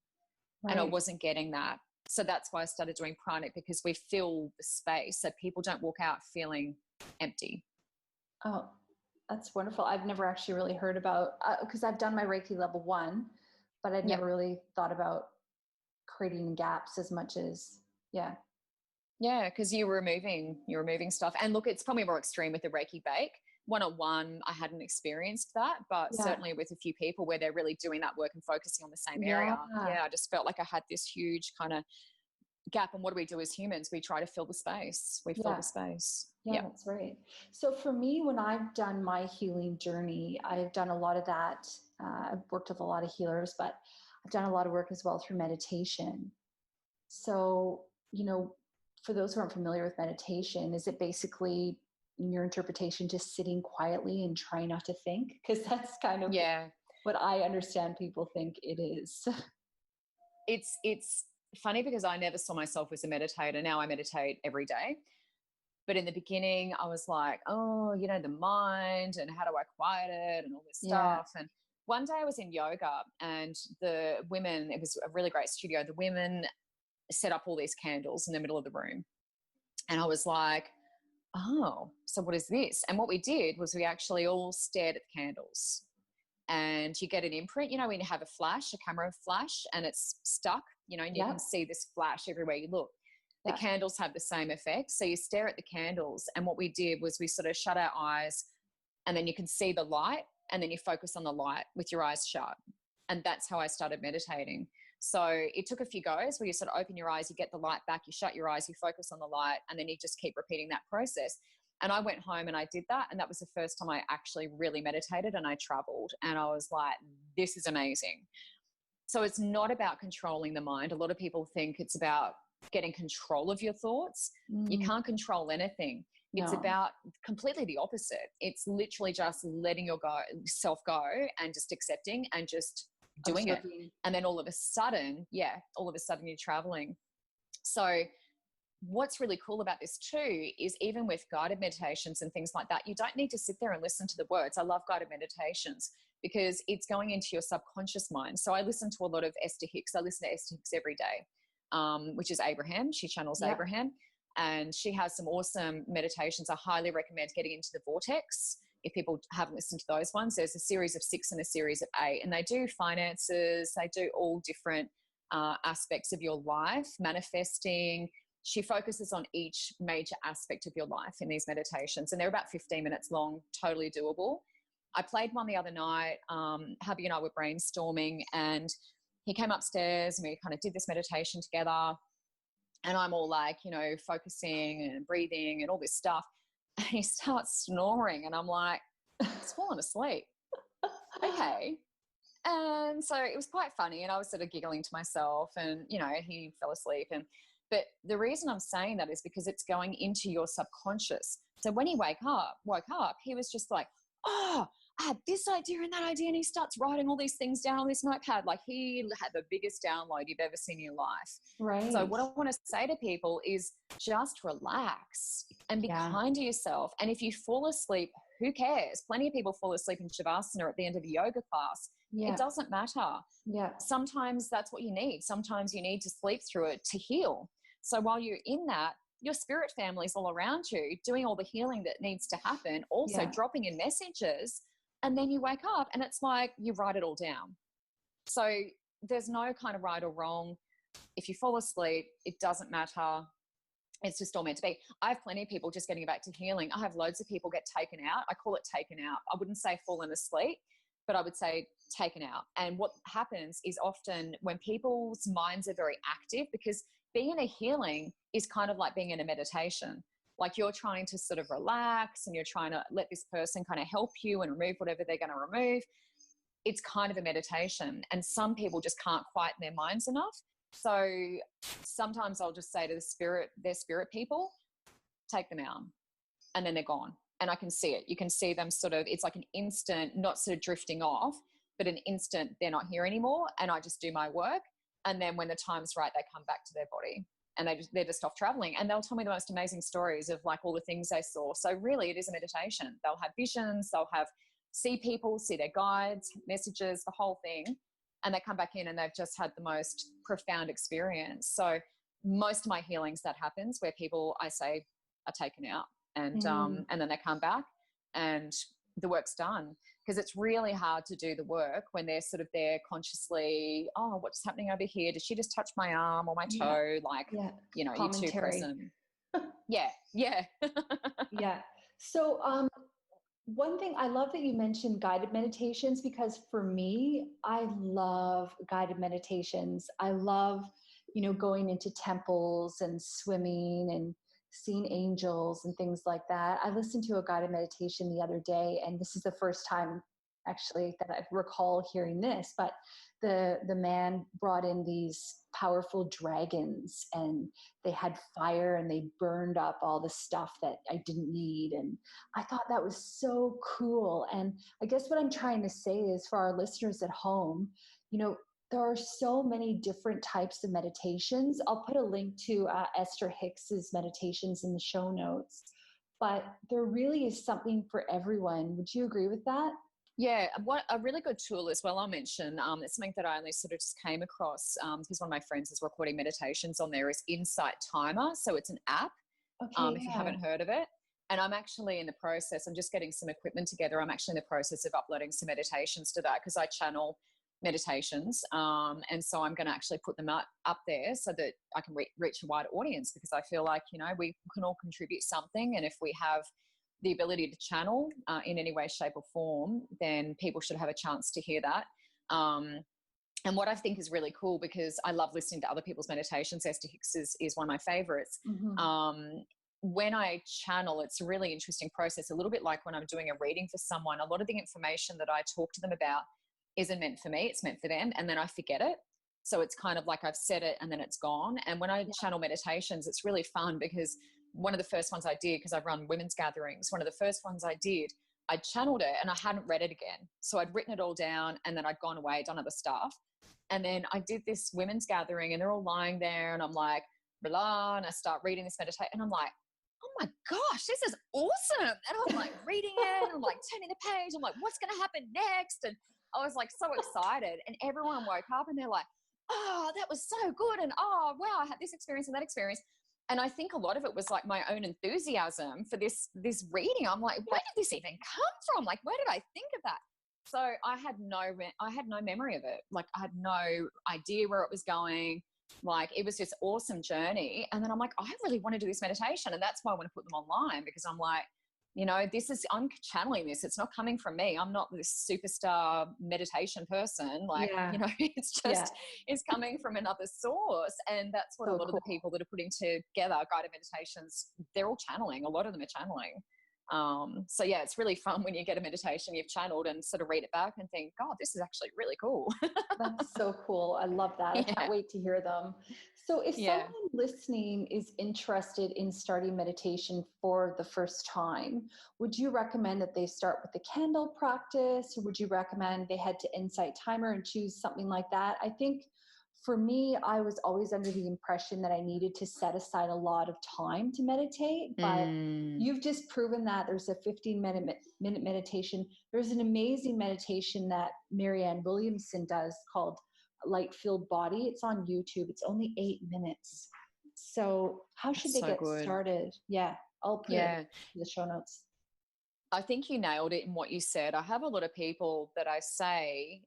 and I Right. wasn't getting that. So that's why I started doing pranic, because we fill the space so people don't walk out feeling empty. Oh, that's wonderful. I've never actually really heard about, because I've done my Reiki level 1, but I'd Yep. never really thought about creating gaps as much as, yeah. Yeah, because you're removing stuff. And look, it's probably more extreme with the Reiki bake. One-on-one, I hadn't experienced that, but Yeah. certainly with a few people where they're really doing that work and focusing on the same Yeah. area. Yeah, I just felt like I had this huge kind of gap. And what do we do as humans? We try to fill the space. We fill Yeah. the space. Yeah, Yeah. that's right. So for me, when I've done my healing journey, I've done a lot of that. I've worked with a lot of healers, but I've done a lot of work as well through meditation. So, for those who aren't familiar with meditation, is it basically, in your interpretation, just sitting quietly and trying not to think? Because that's kind of Yeah. what I understand people think it is. It's funny because I never saw myself as a meditator. Now I meditate every day. But in the beginning, I was like, oh, the mind and how do I quiet it and all this stuff. And one day I was in yoga and the women, it was a really great studio. The women set up all these candles in the middle of the room. And I was like, oh, so what is this? And what we did was we actually all stared at the candles. And you get an imprint, when you have a camera flash, and it's stuck, and you can see this flash everywhere you look. The candles have the same effect. So you stare at the candles. And what we did was we sort of shut our eyes, and then you can see the light, and then you focus on the light with your eyes shut. And that's how I started meditating. So it took a few goes where you sort of open your eyes, you get the light back, you shut your eyes, you focus on the light, and then you just keep repeating that process. And I went home and I did that. And that was the first time I actually really meditated, and I traveled. And I was like, this is amazing. So it's not about controlling the mind. A lot of people think it's about getting control of your thoughts. You can't control anything. It's about completely the opposite. It's literally just letting yourself go and just accepting and just doing it. And then all of a sudden you're traveling. So what's really cool about this too is even with guided meditations and things like that, you don't need to sit there and listen to the words. I love guided meditations because it's going into your subconscious mind. So I listen to a lot of Esther Hicks. I listen to Esther Hicks every day, which is Abraham. She channels Abraham, and she has some awesome meditations. I highly recommend getting into the Vortex. If people haven't listened to those ones, there's a series of 6 and a series of 8, and they do finances. They do all different aspects of your life, manifesting. She focuses on each major aspect of your life in these meditations, and they're about 15 minutes long, totally doable. I played one the other night. Hubby and I were brainstorming, and he came upstairs and we kind of did this meditation together. And I'm all like, focusing and breathing and all this stuff. And he starts snoring, and I'm like, he's fallen asleep. Okay. And so it was quite funny, and I was sort of giggling to myself, and, he fell asleep. But the reason I'm saying that is because it's going into your subconscious. So when he woke up, he was just like, oh, I had this idea and that idea. And he starts writing all these things down on this notepad. Like he had the biggest download you've ever seen in your life. Right. So what I want to say to people is just relax and be kind to yourself. And if you fall asleep, who cares? Plenty of people fall asleep in Shavasana at the end of a yoga class. It doesn't matter. Sometimes that's what you need. Sometimes you need to sleep through it to heal. So while you're in that, your spirit family's all around you doing all the healing that needs to happen, also dropping in messages. And then you wake up and it's like you write it all down. So there's no kind of right or wrong. If you fall asleep, it doesn't matter. It's just all meant to be. I have plenty of people just getting back to healing. I have loads of people get taken out. I call it taken out. I wouldn't say fallen asleep, but I would say taken out. And what happens is often when people's minds are very active, because being in a healing is kind of like being in a meditation. Like you're trying to sort of relax and you're trying to let this person kind of help you and remove whatever they're going to remove. It's kind of a meditation. And some people just can't quieten their minds enough. So sometimes I'll just say to their spirit people, take them out, and then they're gone. And I can see it. You can see them sort of, it's like an instant, not sort of drifting off, but an instant they're not here anymore. And I just do my work. And then when the time's right, they come back to their body and they're just off traveling. And they'll tell me the most amazing stories of like all the things they saw. So really it is a meditation. They'll have visions, see people, see their guides, messages, the whole thing. and they come back in and they've just had the most profound experience. So most of my healings, that happens where people, I say, are taken out, and then they come back and the work's done. Because it's really hard to do the work when they're sort of there consciously, oh, what's happening over here? Did she just touch my arm or my toe? Like, you know, you're too present. Yeah. Yeah. So one thing, I love that you mentioned guided meditations, because for me, I love guided meditations. I love, you know, going into temples and swimming and seeing angels and things like that. I listened to a guided meditation the other day, and this is the first time actually that I recall hearing this, but the man brought in these powerful dragons, and they had fire and they burned up all the stuff that I didn't need. And I thought that was so cool. And I guess what I'm trying to say is, for our listeners at home, you know, there are so many different types of meditations. I'll put a link to Esther Hicks's meditations in the show notes, but there really is something for everyone. Would you agree with that? Yeah, what a really good tool as well, I'll mention, it's something that I only sort of just came across because one of my friends is recording meditations on there, is Insight Timer. So it's an app, if you haven't heard of it. And I'm actually in the process, I'm just getting some equipment together. I'm actually in the process of uploading some meditations to that, because I channel meditations. And so I'm going to actually put them up there so that I can reach a wider audience, because I feel like, you know, we can all contribute something. And if we have the ability to channel in any way, shape or form, then people should have a chance to hear that. And what I think is really cool, because I love listening to other people's meditations, Esther Hicks is one of my favorites. When I channel, it's a really interesting process, a little bit like when I'm doing a reading for someone. A lot of the information that I talk to them about isn't meant for me, it's meant for them, and then I forget it. So it's kind of like I've said it and then it's gone. And when I channel meditations, it's really fun, because one of the first ones I did, because I've run women's gatherings, one of the first ones I did, I channeled it and I hadn't read it again. So I'd written it all down, and then I'd gone away, done other stuff. And then I did this women's gathering, and they're all lying there, and I'm like, blah, and I start reading this meditation, and I'm like, oh my gosh, this is awesome. And I'm like reading it, and I'm like turning the page. I'm like, what's going to happen next? And I was like so excited, and everyone woke up and they're like, oh, that was so good. And oh, wow, I had this experience and that experience. And I think a lot of it was like my own enthusiasm for this reading. I'm like, where did this even come from? Like, where did I think of that? So I had no memory of it. Like, I had no idea where it was going. Like, it was this awesome journey. And then I'm like, I really want to do this meditation. And that's why I want to put them online, because I'm like, you know, I'm channeling this. It's not coming from me. I'm not this superstar meditation person. Like, you know, it's just, it's coming from another source. And that's what a lot of the people that are putting together guided meditations, they're all channeling. A lot of them are channeling. So yeah, it's really fun when you get a meditation you've channeled and sort of read it back and think, God, this is actually really cool. That's so cool. I love that. I can't wait to hear them. So if someone listening is interested in starting meditation for the first time, would you recommend that they start with the candle practice, or would you recommend they head to Insight Timer and choose something like that? I think for me, I was always under the impression that I needed to set aside a lot of time to meditate, but you've just proven that. There's a 15-minute meditation. There's an amazing meditation that Marianne Williamson does called Light Filled Body. It's on YouTube. It's only 8 minutes. So how should they get started? Yeah, I'll put it in the show notes. I think you nailed it in what you said. I have a lot of people that I say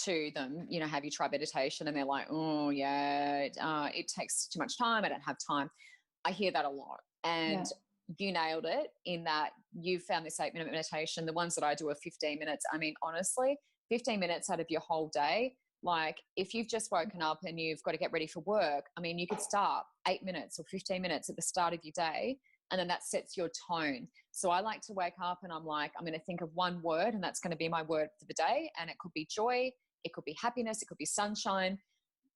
to them, you know, have you tried meditation? And they're like, oh yeah, it takes too much time. I don't have time. I hear that a lot. And you nailed it in that you found this 8-minute meditation. The ones that I do are 15 minutes. I mean, honestly, 15 minutes out of your whole day. Like, if you've just woken up and you've got to get ready for work, I mean, you could start 8 minutes or 15 minutes at the start of your day, and then that sets your tone. So I like to wake up and I'm like, I'm going to think of one word, and that's going to be my word for the day. And it could be joy, it could be happiness, it could be sunshine.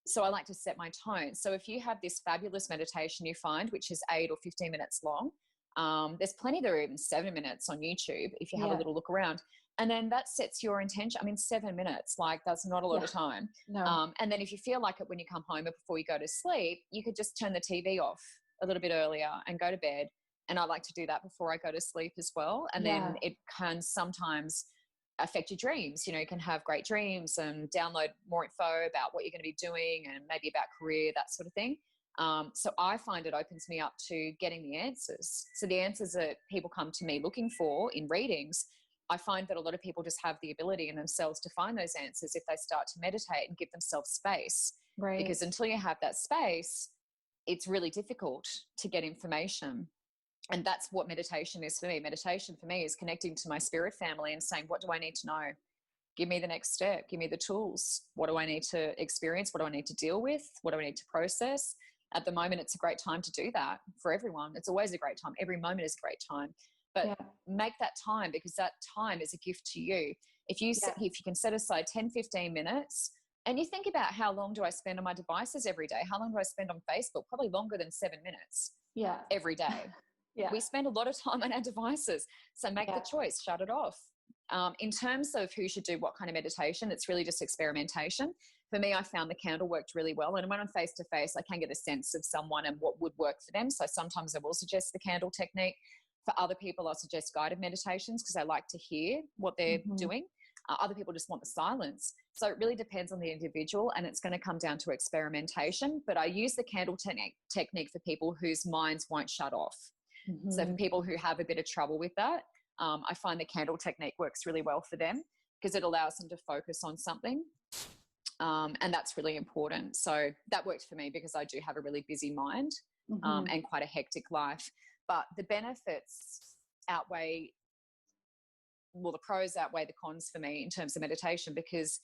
So I like to set my tone. So if you have this fabulous meditation you find, which is 8 or 15 minutes long, there's plenty that are even 7 minutes on YouTube if you have a little look around. And then that sets your intention. I mean, 7 minutes, like, that's not a lot of time. No. And then if you feel like it when you come home or before you go to sleep, you could just turn the TV off a little bit earlier and go to bed. And I like to do that before I go to sleep as well. And then it can sometimes affect your dreams. You know, you can have great dreams and download more info about what you're going to be doing and maybe about career, that sort of thing. So I find it opens me up to getting the answers. So the answers that people come to me looking for in readings, I find that a lot of people just have the ability in themselves to find those answers if they start to meditate and give themselves space. Right. Because until you have that space, it's really difficult to get information. And that's what meditation is for me. Meditation for me is connecting to my spirit family and saying, what do I need to know? Give me the next step. Give me the tools. What do I need to experience? What do I need to deal with? What do I need to process? At the moment, it's a great time to do that for everyone. It's always a great time. Every moment is a great time. But make that time, because that time is a gift to you. If you can set aside 10, 15 minutes, and you think about how long do I spend on my devices every day? How long do I spend on Facebook? Probably longer than 7 minutes every day. We spend a lot of time on our devices. So make the choice, shut it off. In terms of who should do what kind of meditation, it's really just experimentation. For me, I found the candle worked really well. And when I'm face-to-face, I can get a sense of someone and what would work for them. So sometimes I will suggest the candle technique. For other people, I'll suggest guided meditations because I like to hear what they're doing. Other people just want the silence. So it really depends on the individual, and it's going to come down to experimentation. But I use the candle technique for people whose minds won't shut off. So for people who have a bit of trouble with that, I find the candle technique works really well for them because it allows them to focus on something. And that's really important. So that worked for me because I do have a really busy mind and quite a hectic life. But the benefits outweigh, well, the pros outweigh the cons for me in terms of meditation because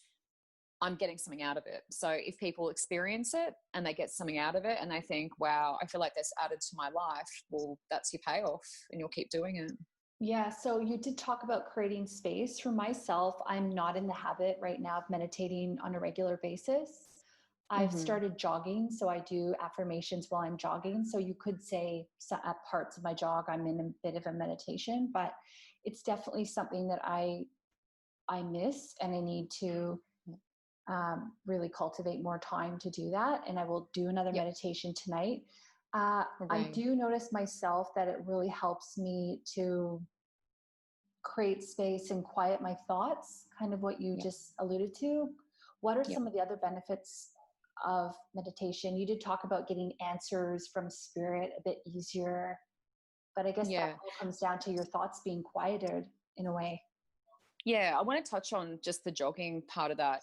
I'm getting something out of it. So if people experience it and they get something out of it and they think, wow, I feel like that's added to my life, well, that's your payoff and you'll keep doing it. Yeah. So you did talk about creating space. For myself, I'm not in the habit right now of meditating on a regular basis. I've started jogging. So I do affirmations while I'm jogging. So you could say at parts of my jog, I'm in a bit of a meditation, but it's definitely something that I miss and I need to really cultivate more time to do that. And I will do another meditation tonight. I do notice myself that it really helps me to create space and quiet my thoughts, kind of what you just alluded to. What are some of the other benefits of meditation? You did talk about getting answers from spirit a bit easier, but I guess that all comes down to your thoughts being quieted in a way. Yeah, I want to touch on just the jogging part of that.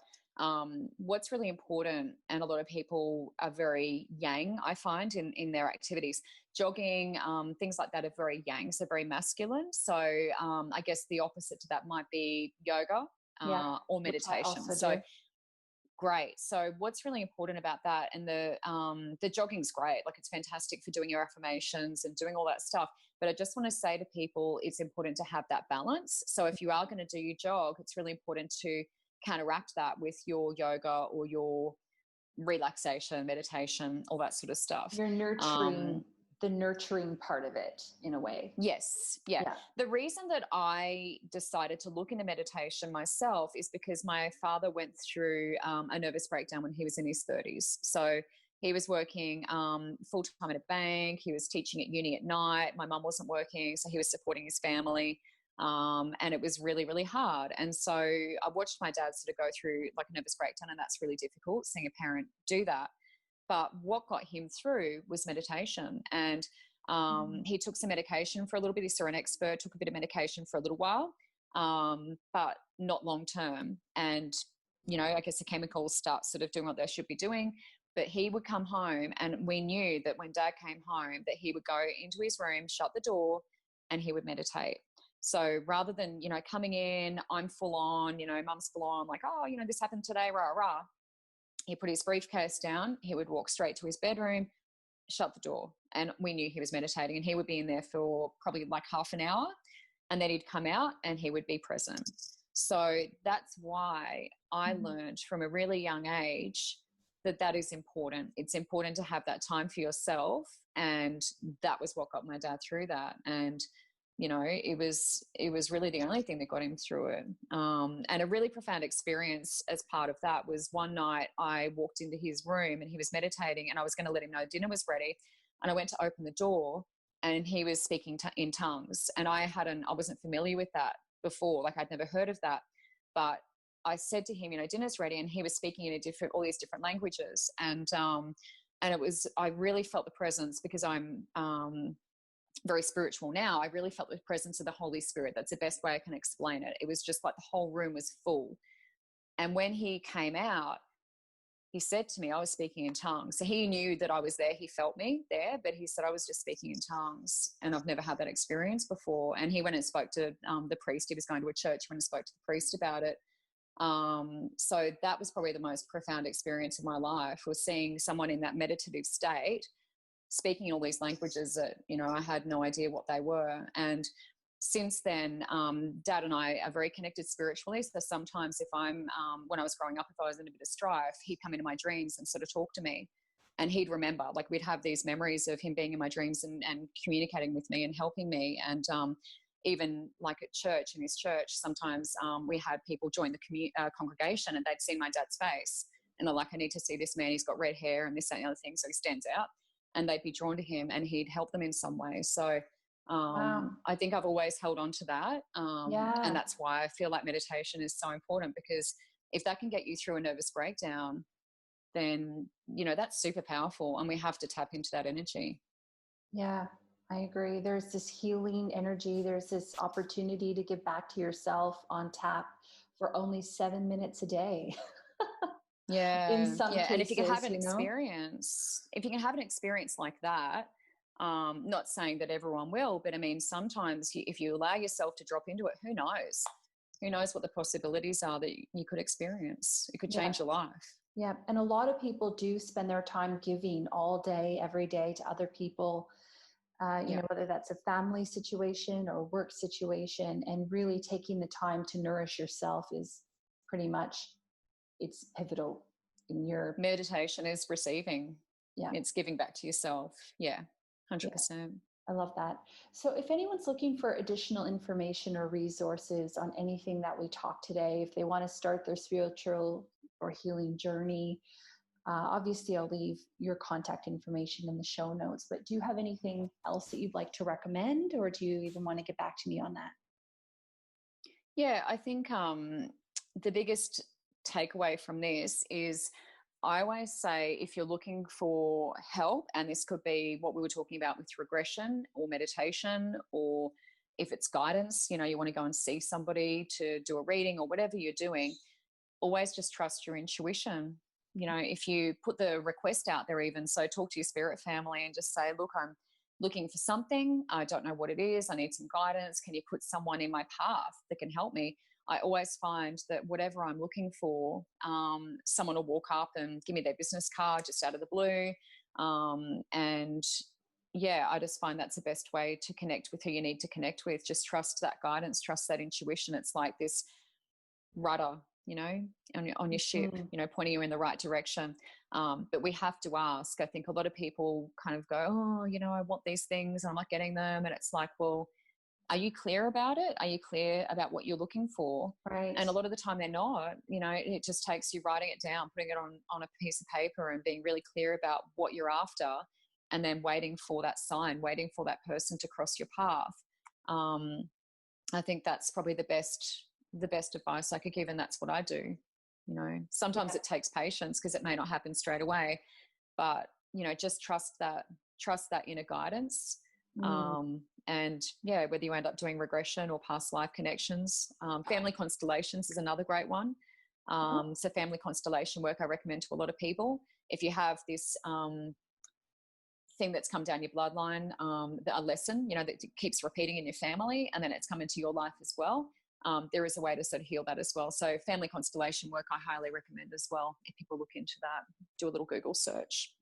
What's really important, and a lot of people are very yang, I find, in their activities. Jogging, things like that are very yang, so very masculine. So I guess the opposite to that might be yoga or meditation. So great. So what's really important about that, and the jogging's great. Like, it's fantastic for doing your affirmations and doing all that stuff. But I just want to say to people, it's important to have that balance. So if you are going to do your jog, it's really important to counteract that with your yoga or your relaxation, meditation, all that sort of stuff. You're nurturing the nurturing part of it in a way. Yes. Yeah. The reason that I decided to look into meditation myself is because my father went through a nervous breakdown when he was in his 30s. So he was working full-time at a bank. He was teaching at uni at night. My mum wasn't working, so he was supporting his family. And it was really, really hard. And so I watched my dad sort of go through like a nervous breakdown, and that's really difficult, seeing a parent do that. But what got him through was meditation. And he took some medication for a little bit. He saw an expert, took a bit of medication for a little while, but not long term. And, you know, I guess the chemicals start sort of doing what they should be doing. But he would come home, and we knew that when Dad came home that he would go into his room, shut the door, and he would meditate. So rather than, you know, coming in, I'm full on, you know, Mum's full on, like, oh, you know, this happened today, rah, rah. He put his briefcase down. He would walk straight to his bedroom, shut the door. And we knew he was meditating, and he would be in there for probably like half an hour, and then he'd come out and he would be present. So that's why I learned from a really young age that is important. It's important to have that time for yourself. And that was what got my dad through that. And, you know, it was really the only thing that got him through it. And a really profound experience as part of that was one night I walked into his room and he was meditating, and I was going to let him know dinner was ready. And I went to open the door, and he was speaking in tongues. And I wasn't familiar with that before. Like, I'd never heard of that. But I said to him, dinner's ready, and he was speaking in all these different languages. And I really felt the presence, because I'm very spiritual now. I really felt the presence of the Holy Spirit. That's the best way I can explain it. It was just like the whole room was full. And when he came out, he said to me, I was speaking in tongues. So he knew that I was there. He felt me there, but he said, I was just speaking in tongues, and I've never had that experience before. And he went and spoke to the priest. He was going to a church, went and spoke to the priest about it. So that was probably the most profound experience of my life, was seeing someone in that meditative state speaking in all these languages that, I had no idea what they were. And since then, Dad and I are very connected spiritually. So sometimes when I was growing up, if I was in a bit of strife, he'd come into my dreams and sort of talk to me, and he'd remember, like, we'd have these memories of him being in my dreams and communicating with me and helping me. And even like at church, in his church, sometimes we had people join the congregation, and they'd seen my dad's face, and they're like, I need to see this man. He's got red hair and this, that, and the other thing. So he stands out, and they'd be drawn to him, and he'd help them in some way. So Wow. I think I've always held on to that. Yeah. And that's why I feel like meditation is so important, because if that can get you through a nervous breakdown, then, that's super powerful, and we have to tap into that energy. Yeah, I agree. There's this healing energy. There's this opportunity to give back to yourself on tap for only 7 minutes a day. Yeah. In some cases, And if you can have an experience like that, not saying that everyone will, but I mean, sometimes if you allow yourself to drop into it, who knows what the possibilities are that you could experience. It could change your life. Yeah. And a lot of people do spend their time giving all day, every day, to other people, whether that's a family situation or work situation, and really taking the time to nourish yourself is pretty much, it's pivotal in your meditation is receiving. Yeah. It's giving back to yourself. Yeah. 100%. Yeah. I love that. So if anyone's looking for additional information or resources on anything that we talked today, if they want to start their spiritual or healing journey, obviously I'll leave your contact information in the show notes, but do you have anything else that you'd like to recommend, or do you even want to get back to me on that? Yeah, I think the biggest takeaway from this is, I always say, if you're looking for help, and this could be what we were talking about with regression or meditation, or if it's guidance, you want to go and see somebody to do a reading or whatever you're doing, always just trust your intuition. If you put the request out there, even so, talk to your spirit family and just say, look, I'm looking for something. I don't know what it is. I need some guidance. Can you put someone in my path that can help me? I always find that whatever I'm looking for, someone will walk up and give me their business card just out of the blue. And yeah, I just find that's the best way to connect with who you need to connect with. Just trust that guidance, trust that intuition. It's like this rudder, on your ship, pointing you in the right direction. But we have to ask. I think a lot of people kind of go, oh, I want these things and I'm not getting them. And it's like, well, are you clear about it? Are you clear about what you're looking for? Right. And a lot of the time they're not. It just takes you writing it down, putting it on a piece of paper, and being really clear about what you're after, and then waiting for that sign, waiting for that person to cross your path. I think that's probably the best advice I could give, and that's what I do. Sometimes it takes patience because it may not happen straight away, but just trust that inner guidance. And yeah, whether you end up doing regression or past life connections, family constellations is another great one. So family constellation work I recommend to a lot of people. If you have this thing that's come down your bloodline, a lesson, that keeps repeating in your family, and then it's come into your life as well, there is a way to sort of heal that as well. So family constellation work I highly recommend as well. If people look into that, do a little Google search.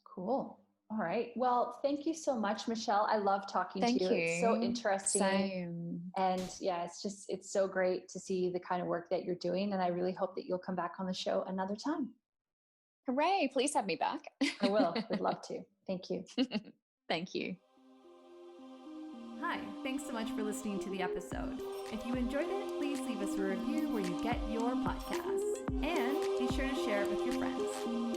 Cool. All right. Well, thank you so much, Michelle. I love talking to you. It's so interesting. Same. And yeah, it's so great to see the kind of work that you're doing. And I really hope that you'll come back on the show another time. Hooray. Please have me back. I will. Would love to. Thank you. Thank you. Hi. Thanks so much for listening to the episode. If you enjoyed it, please leave us a review where you get your podcasts. And be sure to share it with your friends.